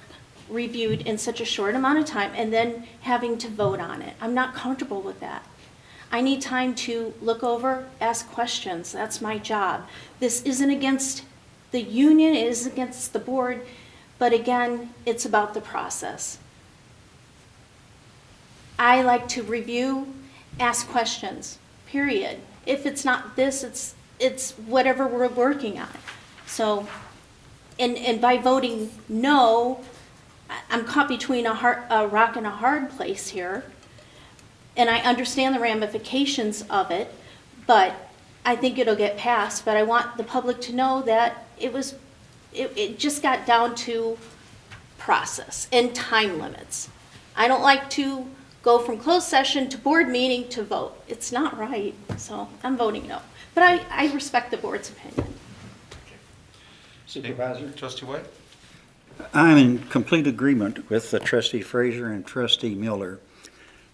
reviewed in such a short amount of time and then having to vote on it. I'm not comfortable with that. I need time to look over, ask questions. That's my job. This isn't against the union, it is against the board, but again, it's about the process. I like to review, ask questions, period. If it's not this, it's whatever we're working on. So, and by voting no, I'm caught between a rock and a hard place here. And I understand the ramifications of it, but I think it'll get passed. But I want the public to know that it just got down to process and time limits. I don't like to go from closed session to board meeting to vote. It's not right, so I'm voting no. But I respect the board's opinion. Supervisor? Trustee White? I'm in complete agreement with Trustee Frazier and Trustee Miller.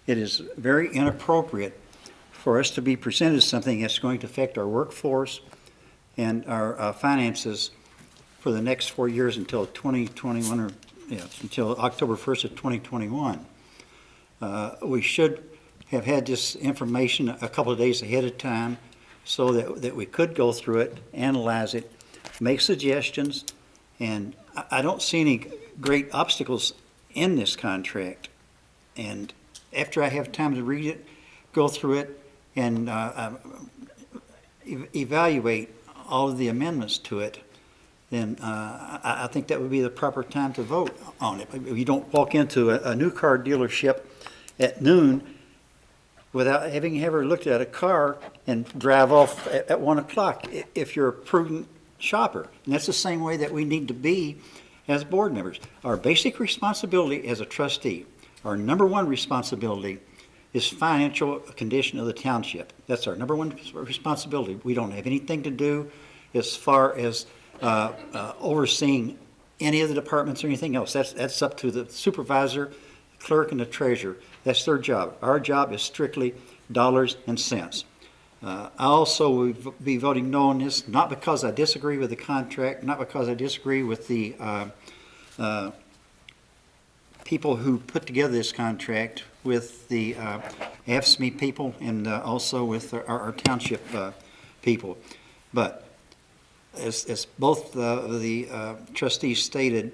It is very inappropriate for us to be presented something that's going to affect our workforce and our finances for the next 4 years until 2021, or until October 1st of 2021. We should have had this information a couple of days ahead of time so that we could go through it, analyze it, make suggestions, and I don't see any great obstacles in this contract. And after I have time to read it, go through it, and evaluate all of the amendments to it, then I think that would be the proper time to vote on it. You don't walk into a new car dealership at noon without having ever looked at a car and drive off at 1 o'clock if you're a prudent shopper. And that's the same way that we need to be as board members. Our basic responsibility as a trustee, our number one responsibility is financial condition of the township. That's our number one responsibility. We don't have anything to do as far as overseeing any of the departments or anything else. That's up to the supervisor, clerk, and the treasurer. That's their job. Our job is strictly dollars and cents. I also will be voting no on this, not because I disagree with the contract, not because I disagree with the people who put together this contract, with the AFSCME people, and also with our township people. But as both the trustees stated,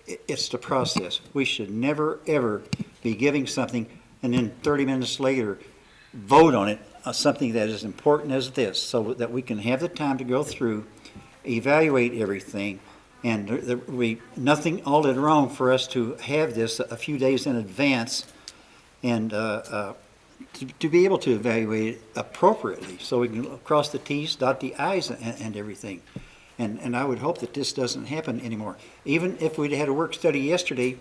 it's the process. We should never, ever be giving something and then 30 minutes later vote on it, something that is important as this, so that we can have the time to go through, evaluate everything, and there will be nothing all that wrong for us to have this a few days in advance and to be able to evaluate it appropriately so we can cross the T's, dot the I's, and everything. And I would hope that this doesn't happen anymore. Even if we'd had a work study yesterday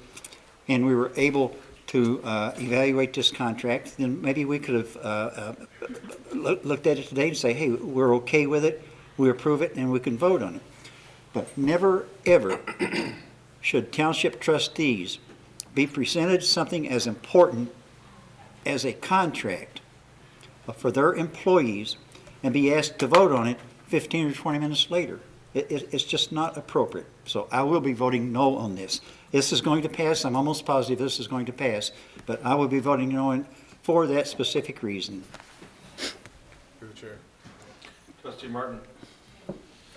and we were able to evaluate this contract, then maybe we could have looked at it today and say, hey, we're okay with it, we approve it, and we can vote on it. But never, ever should township trustees be presented something as important as a contract for their employees and be asked to vote on it 15 or 20 minutes later. It's just not appropriate. So I will be voting no on this. This is going to pass. I'm almost positive this is going to pass, but I will be voting no for that specific reason. Through the chair. Trustee Martin.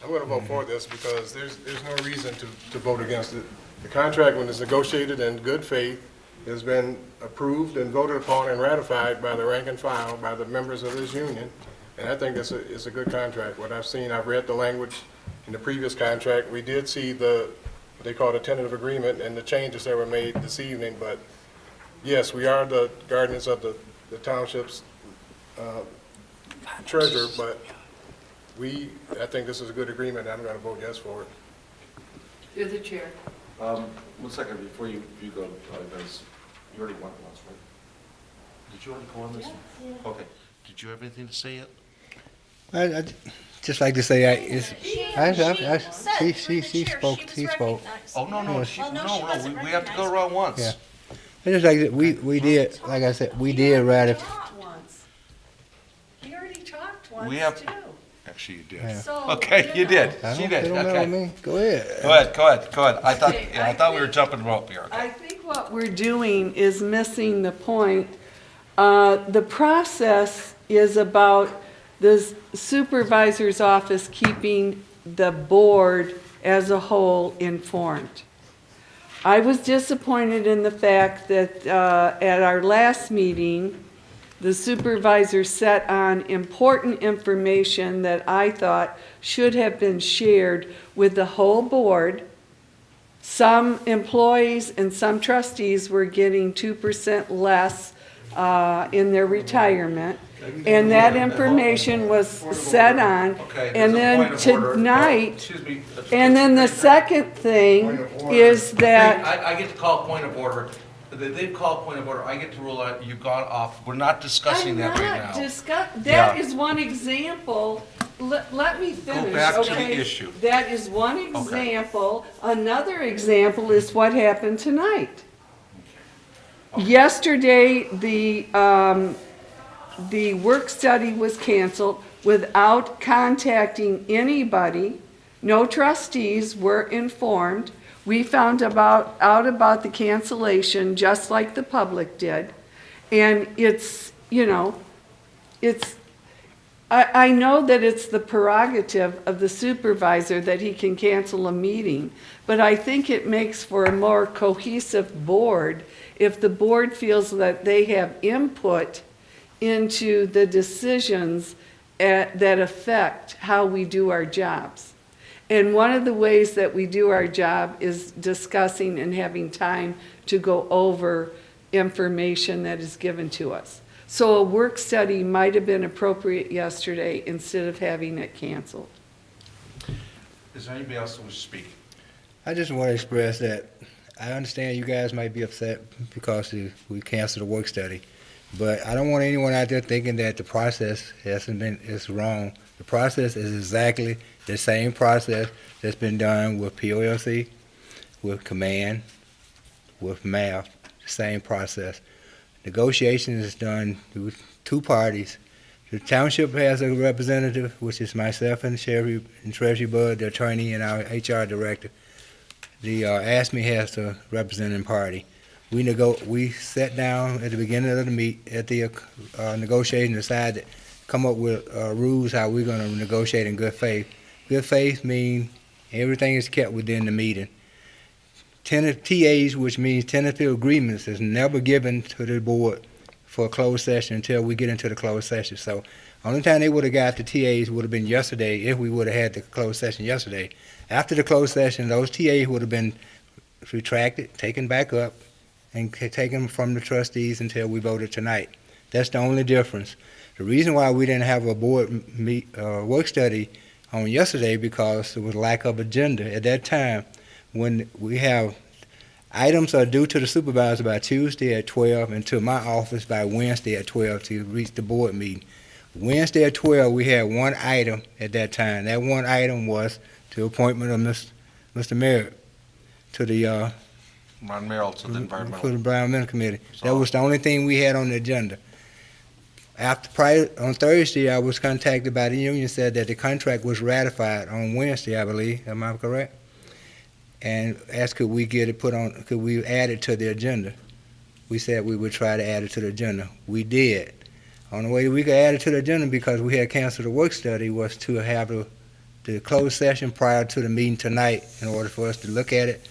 I'm going to vote for this because there's no reason to vote against it. The contract, when it's negotiated in good faith, has been approved and voted upon and ratified by the rank and file, by the members of this union, and I think it's a good contract. What I've seen, I've read the language in the previous contract. We did see what they call a tentative agreement and the changes that were made this evening, but yes, we are the guardians of the township's treasurer, but I think this is a good agreement, and I'm going to vote yes for it. Through the chair. 1 second before you go, because you already went once, right? Did you already go on this? Yeah. Okay. Did you have anything to say yet? I'd just like to say, she spoke. Oh, no, we have to go around once. Yeah. I just like that we did, like I said, we did ratify. We already talked once, We have, too. actually you did. Yeah. So, Okay, you did. I She don't, did, they don't know okay. me. Go ahead. Go ahead. I Okay, thought we were jumping rope here. Okay. I think what we're doing is missing the point. The process is about the supervisor's office keeping the board as a whole informed. I was disappointed in the fact that at our last meeting, the supervisor set on important information that I thought should have been shared with the whole board. Some employees and some trustees were getting 2% less in their retirement. And that information was set on. Okay, And there's a then point of order. tonight, Excuse me. and then the second thing is that, I get to call point of order. They've called point of order. I get to rule out, you've gone off. We're not discussing I'm that right not now. that Yeah. is one example. Let me finish, back to the okay? issue. That is one example. Another example is what happened tonight. Yesterday, the the work study was canceled without contacting anybody. No trustees were informed. We found out about the cancellation just like the public did. And it's, you know, I know that it's the prerogative of the supervisor that he can cancel a meeting, but I think it makes for a more cohesive board if the board feels that they have input into the decisions that affect how we do our jobs. And one of the ways that we do our job is discussing and having time to go over information that is given to us. So a work study might have been appropriate yesterday instead of having it canceled. Is there anybody else who wishes to speak? I just want to express that I understand you guys might be upset because we canceled the work study, but I don't want anyone out there thinking that the process is wrong. The process is exactly the same process that's been done with POLC, with command, with MAF, the same process. Negotiation is done with two parties. The township has a representative, which is myself and Sherry and Treasury Bud, the attorney, and our HR director. The ASME has a representing party. We sat down at the beginning of the negotiation, decided to come up with rules how we're going to negotiate in good faith. Good faith means everything is kept within the meeting. TAs, which means tentative agreements, is never given to the board for a closed session until we get into the closed session. So only time they would have got the TAs would have been yesterday if we would have had the closed session yesterday. After the closed session, those TAs would have been retracted, taken back up, and taken from the trustees until we voted tonight. That's the only difference. The reason why we didn't have a board work study on yesterday because there was lack of agenda. At that time, when we have items are due to the supervisor by Tuesday at 12 and to my office by Wednesday at 12 to reach the board meeting. Wednesday at 12, we had one item at that time. That one item was the appointment of Mr. Merritt to the Ron Merrill to the for environmental. the Environmental Committee. That was the only thing we had on the agenda. On Thursday, I was contacted by the union, said that the contract was ratified on Wednesday, I believe. Am I correct? And asked could we get it could we add it to the agenda? We said we would try to add it to the agenda. We did. On the way we could add it to the agenda because we had canceled the work study was to have the closed session prior to the meeting tonight in order for us to look at it,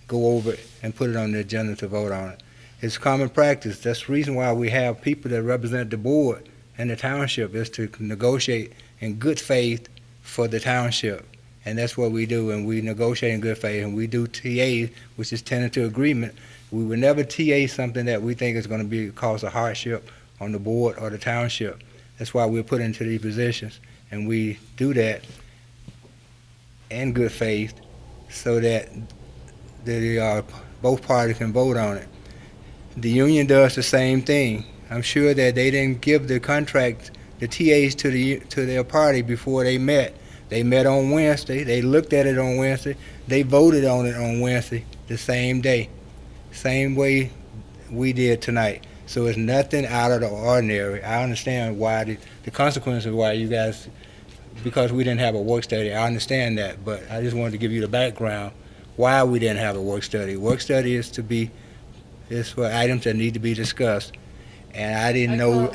go over it, and put it on the agenda to vote on it. It's common practice. That's the reason why we have people that represent the board and the township is to negotiate in good faith for the township. And that's what we do, and we negotiate in good faith, and we do TA, which is tentative agreement. We would never TA something that we think is going to cause a hardship on the board or the township. That's why we're put into these positions, and we do that in good faith so that both parties can vote on it. The union does the same thing. I'm sure that they didn't give the contract, the TAs to their party before they met. They met on Wednesday. They looked at it on Wednesday. They voted on it on Wednesday the same day, same way we did tonight. So it's nothing out of the ordinary. I understand why the consequences of why you guys, because we didn't have a work study. I understand that, but I just wanted to give you the background why we didn't have a work study. Work study is for items that need to be discussed. And I didn't know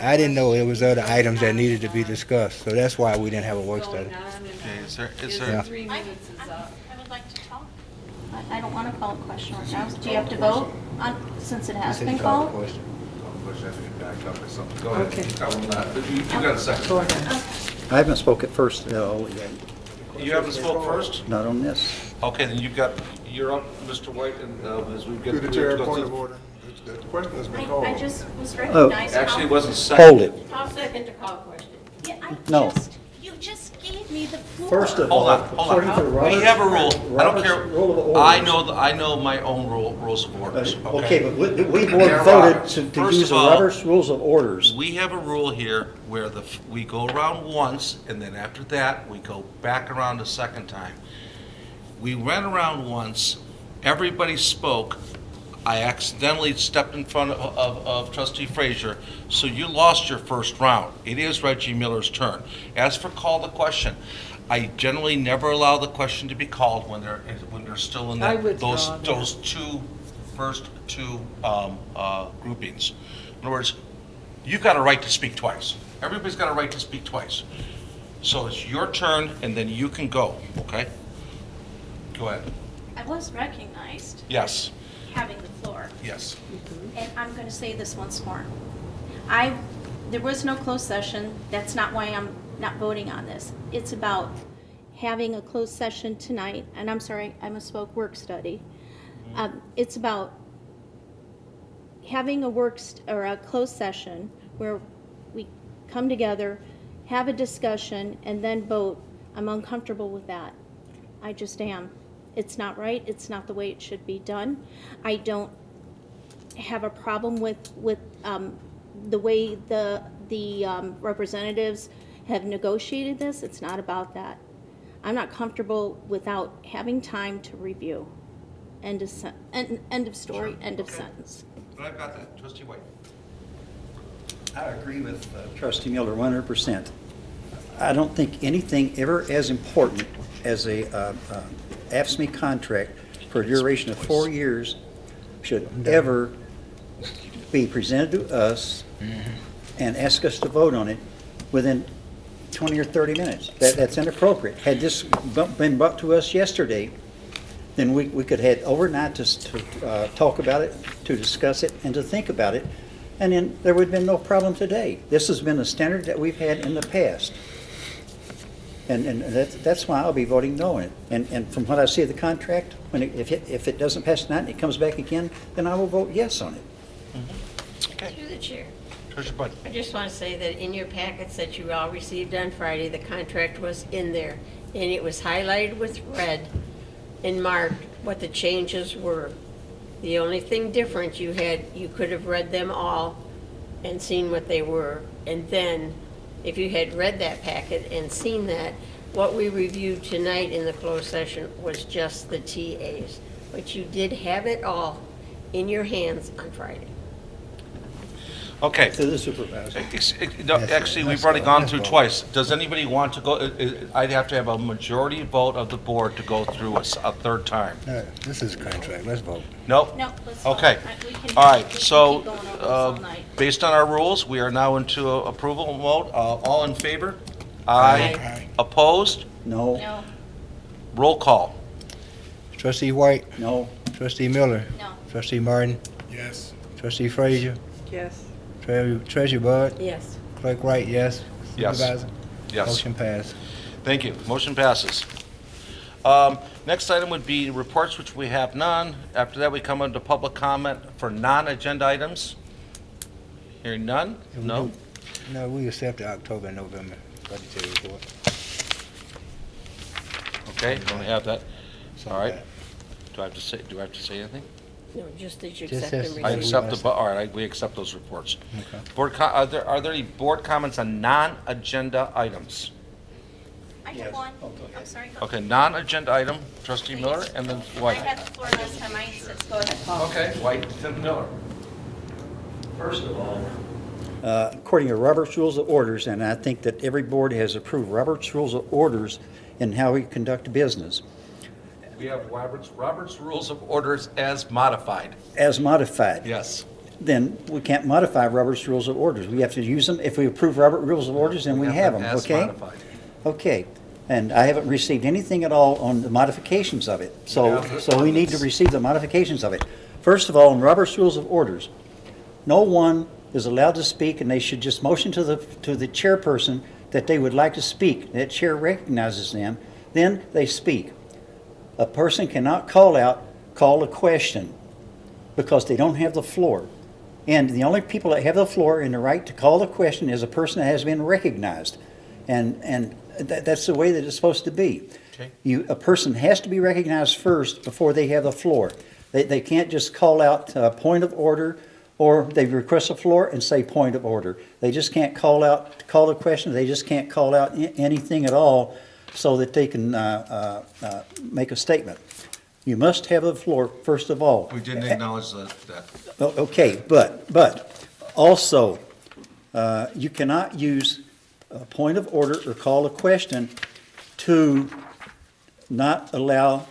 there was other items that needed to be discussed. So that's why we didn't have a work study. Okay, is Yeah. there, 3 minutes is up. I would like to talk. I don't want to call a question right now. Do you have to vote since it has been called? Go ahead. Okay. I will not, but you got a second. Go ahead. I haven't spoke at first, no, You haven't spoke first? not on this. Okay, then you're up, Mr. White, and as we get. Through the chair, point of order. The question has been called. I just was recognized. Actually, it wasn't second. Hold it. I'll second the call question. Yeah, No. you just gave me the floor. First of Hold all, on. according to We Robert's... have a rule. I don't care. Robert's Rule of Orders. I know my own rules of orders, Okay, but we They're voted Robert's. to First use of the all, Robert's Rules of Orders. We have a rule here where we go around once, and then after that, we go back around a second time. We went around once, everybody spoke I accidentally stepped in front of trustee Frazier, so you lost your first round. It is Reggie Miller's turn. As for call the question, I generally never allow the question to be called when they're still in I that, withdraw that. those first two groupings. In other words, you've got a right to speak twice. Everybody's got a right to speak twice. So it's your turn, and then you can go, okay? Go ahead. I was recognized Yes, having the floor, yes. and I'm going to say this once more. There was no closed session. That's not why I'm not voting on this. It's about having a closed session tonight, and I'm sorry, I misspoke, work study. It's about having a closed session where we come together, have a discussion, and then vote. I'm uncomfortable with that. I just am. It's not right. It's not the way it should be done. I don't have a problem with the way the representatives have negotiated this. It's not about that. I'm not comfortable without having time to review. End of story, Sure. end of Okay. sentence. But I've got that. Trustee White. I agree with Trustee Miller 100%. I don't think anything ever as important as a AFSCME contract for a duration of 4 years should ever be presented to us and ask us to vote on it within 20 or 30 minutes. That's inappropriate. Had this been brought to us yesterday, then we could have had overnight to talk about it, to discuss it, and to think about it, and then there would have been no problem today. This has been a standard that we've had in the past. And that's why I'll be voting no on it. And from what I see of the contract, if it doesn't pass tonight and it comes back again, then I will vote yes on it. Through the chair. Treasurer Bud. I just want to say that in your packets that you all received on Friday, the contract was in there, and it was highlighted with red and marked what the changes were. The only thing different you could have read them all and seen what they were, and then if you had read that packet and seen that, what we reviewed tonight in the closed session was just the TAs. But you did have it all in your hands on Friday. Okay. To the supervisor. No, actually, we've already gone through twice. Does anybody want to go? I'd have to have a majority vote of the board to go through a third time. This is a contract, let's vote. Nope? No, let's vote. Okay. We can- All we right, can so, keep going over this all night. based on our rules, we are now into approval mode. All in favor? Aye. Opposed? No, No, Roll call. Trustee White, no, trustee Miller, no. trustee Martin, Yes. trustee Frazier, Yes. treasurer Bud, Yes. clerk Wright, yes. Yes. Supervisor? Yes. Motion passed. Thank you. Motion passes. Next item would be reports, which we have none. After that, we come into public comment for non-agenda items. Hearing none? No? No, we accept the October and November budgetary report. Okay, we only have that. So All right. that- Do I have to say anything? No, just that you Just accept and says- I receive. accept all right, we accept those reports. Okay. Are there any board comments on non-agenda items? I have one. I'm sorry. go. Okay, non-agenda item, trustee Miller, and then I White. had the floor last time. I said, go ahead, Paul. Okay, White, then Miller. First of all, according to Robert's Rules of Orders, and I think that every board has approved Robert's Rules of Orders in how we conduct business, We have Robert's Rules of Orders as modified. as modified. Yes. Then we can't modify Robert's Rules of Orders. We have to use them. If we approve Robert Rules of Orders, then we have them, As okay? modified. Okay. And I haven't received anything at all on the modifications of it. So we need to receive the modifications of it. First of all, in Robert's Rules of Orders, no one is allowed to speak, and they should just motion to the chairperson that they would like to speak. That chair recognizes them, then they speak. A person cannot call a question, because they don't have the floor. And the only people that have the floor and the right to call the question is a person that has been recognized. And that's the way that it's supposed to be. Okay. A person has to be recognized first before they have the floor. They can't just call out point of order, or they request a floor and say point of order. They just can't call the question. They just can't call out anything at all so that they can make a statement. You must have the floor, first of all. We didn't acknowledge that. Okay, but also, you cannot use a point of order or call a question to not allow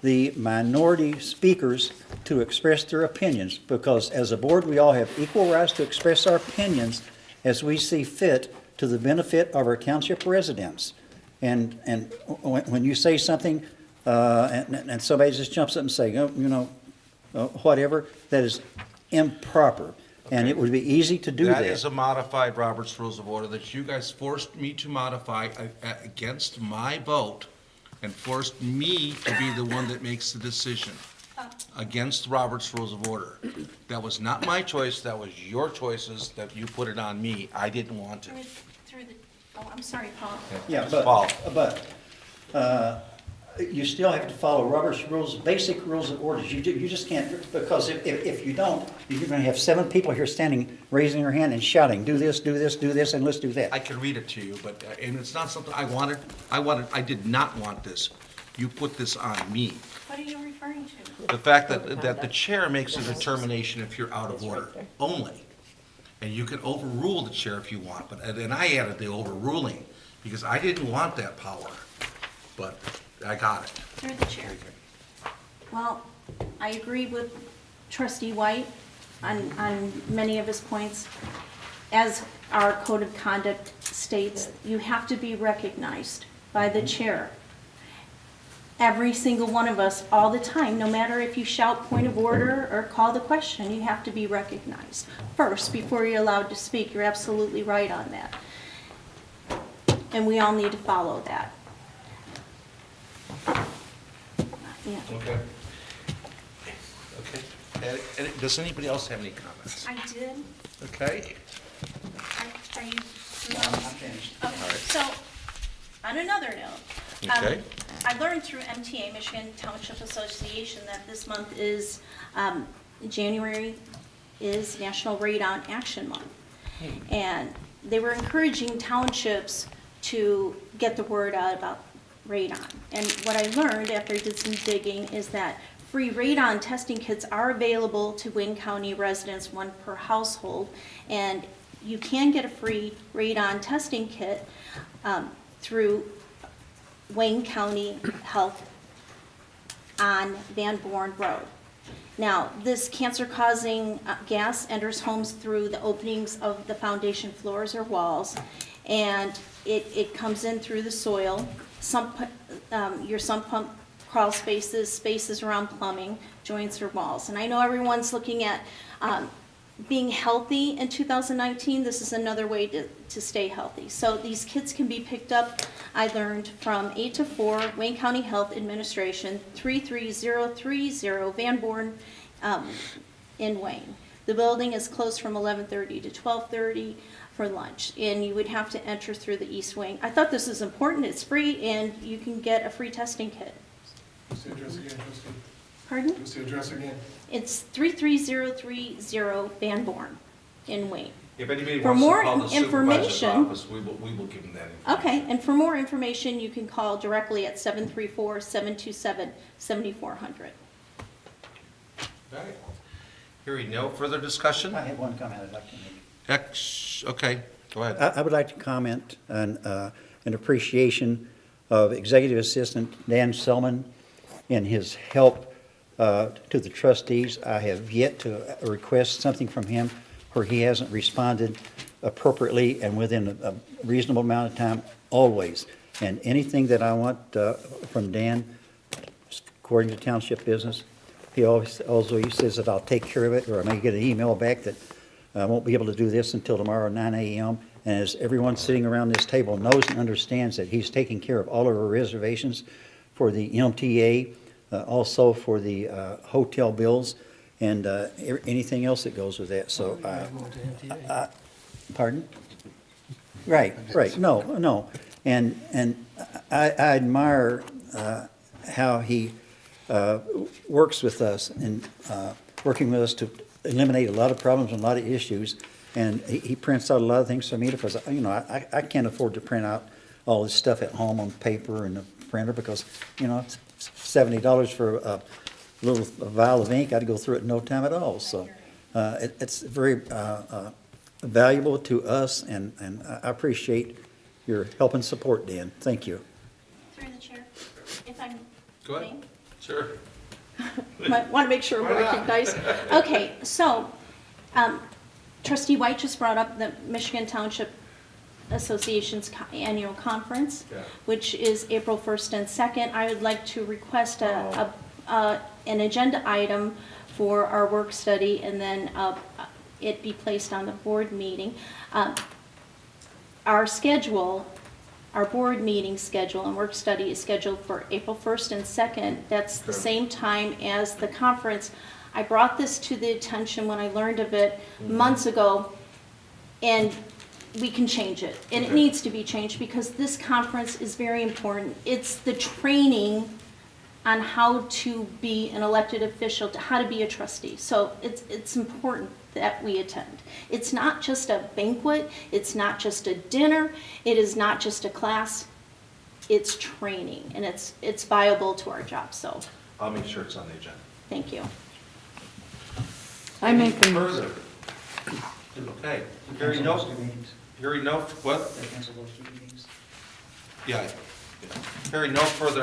the minority speakers to express their opinions, because as a board, we all have equal rights to express our opinions as we see fit to the benefit of our township residents. And when you say something, and somebody just jumps up and say, oh, you know, whatever, that is improper. And it would be easy to do that. That is a modified Robert's Rules of Order that you guys forced me to modify against my vote, and forced me to be the one that makes the decision against Robert's Rules of Order. That was not my choice, that was your choices, that you put it on me. I didn't want to. Oh, I'm sorry, Paul. Yeah, Paul. but you still have to follow Robert's rules, basic rules of orders. You just can't, because if you don't, you're going to have 7 people here standing, raising their hand and shouting, do this, do this, do this, and let's do that. I can read it to you, but, and it's not something I wanted. I did not want this. You put this on me. What are you referring to? The fact that the chair makes a determination if you're out of order, only. And you can overrule the chair if you want, but, and I added the overruling, because I didn't want that power, but I got it. Through the chair. Well, I agree with Trustee White on many of his points. As our code of conduct states, you have to be recognized by the chair. Every single one of us, all the time, no matter if you shout point of order or call the question, you have to be recognized first before you're allowed to speak. You're absolutely right on that. And we all need to follow that. Yeah. Okay. Okay. And does anybody else have any comments? I did. Okay. Are you? I'm finished. Okay, so, on another note. Okay. I learned through MTA, Michigan Township Association, that this month is, January is National Radon Action Month. And they were encouraging townships to get the word out about radon. And what I learned after I did some digging is that free radon testing kits are available to Wayne County residents, 1 per household. And you can get a free radon testing kit through Wayne County Health on Van Born Road. Now, this cancer-causing gas enters homes through the openings of the foundation floors or walls, and it comes in through the soil, your sump pump crawl spaces around plumbing, joints or walls. And I know everyone's looking at being healthy in 2019. This is another way to stay healthy. So these kits can be picked up, I learned, from 8 to 4, Wayne County Health Administration, 33030 Van Born in Wayne. The building is closed from 11:30 to 12:30 for lunch, and you would have to enter through the east wing. I thought this was important. It's free, and you can get a free testing kit. What's the address again, Trustee? Pardon? What's the address again? It's 33030 Van Born in Wayne. If anybody For wants to more call the supervisor's information- office, we will give them that information. Okay, and for more information, you can call directly at 734-727-7400. All right. Hearing no further discussion? I have one comment I'd like to make. Okay, go ahead. I would like to comment on an appreciation of Executive Assistant Dan Selman and his help to the trustees. I have yet to request something from him where he hasn't responded appropriately and within a reasonable amount of time, always. And anything that I want from Dan, according to township business, he always also he says that I'll take care of it, or I may get an email back that I won't be able to do this until tomorrow at 9 a.m. And as everyone sitting around this table knows and understands that he's taking care of all of our reservations for the MTA, also for the hotel bills, and anything else that goes with that. So, pardon? Right. No. And I admire how he works with us and working with us to eliminate a lot of problems and a lot of issues. And he prints out a lot of things for me because, I can't afford to print out all this stuff at home on paper and the printer because, $70 for a little vial of ink, I'd go through it in no time at all. So it's very valuable to us, and I appreciate your help and support, Dan. Thank you. Through the chair, if I'm. Go ahead. may? Sure. Might want to make sure we're recognized. Okay, so trustee White just brought up the Michigan Township Association's annual conference, which is April 1st and 2nd. I would like to request an agenda item for our work study, and then it be placed on the board meeting. Our schedule, our board meeting schedule and work study is scheduled for April 1st and 2nd. That's the same time as the conference. I brought this to the attention when I learned of it months ago, and we can change it. And it needs to be changed because this conference is very important. It's the training on how to be an elected official, to how to be a trustee. So it's important that we attend. It's not just a banquet, it's not just a dinner, it is not just a class, it's training, and it's viable to our job, so I'll make sure it's on the agenda. thank you. I make the Further? Okay. Hearing no, what? Yeah. Hearing no further,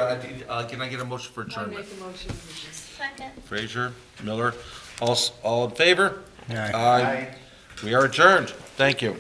can I get a motion for I adjournment? make a motion. Second. Frazier, Miller, all in favor? Aye. Aye. We are adjourned. Thank you.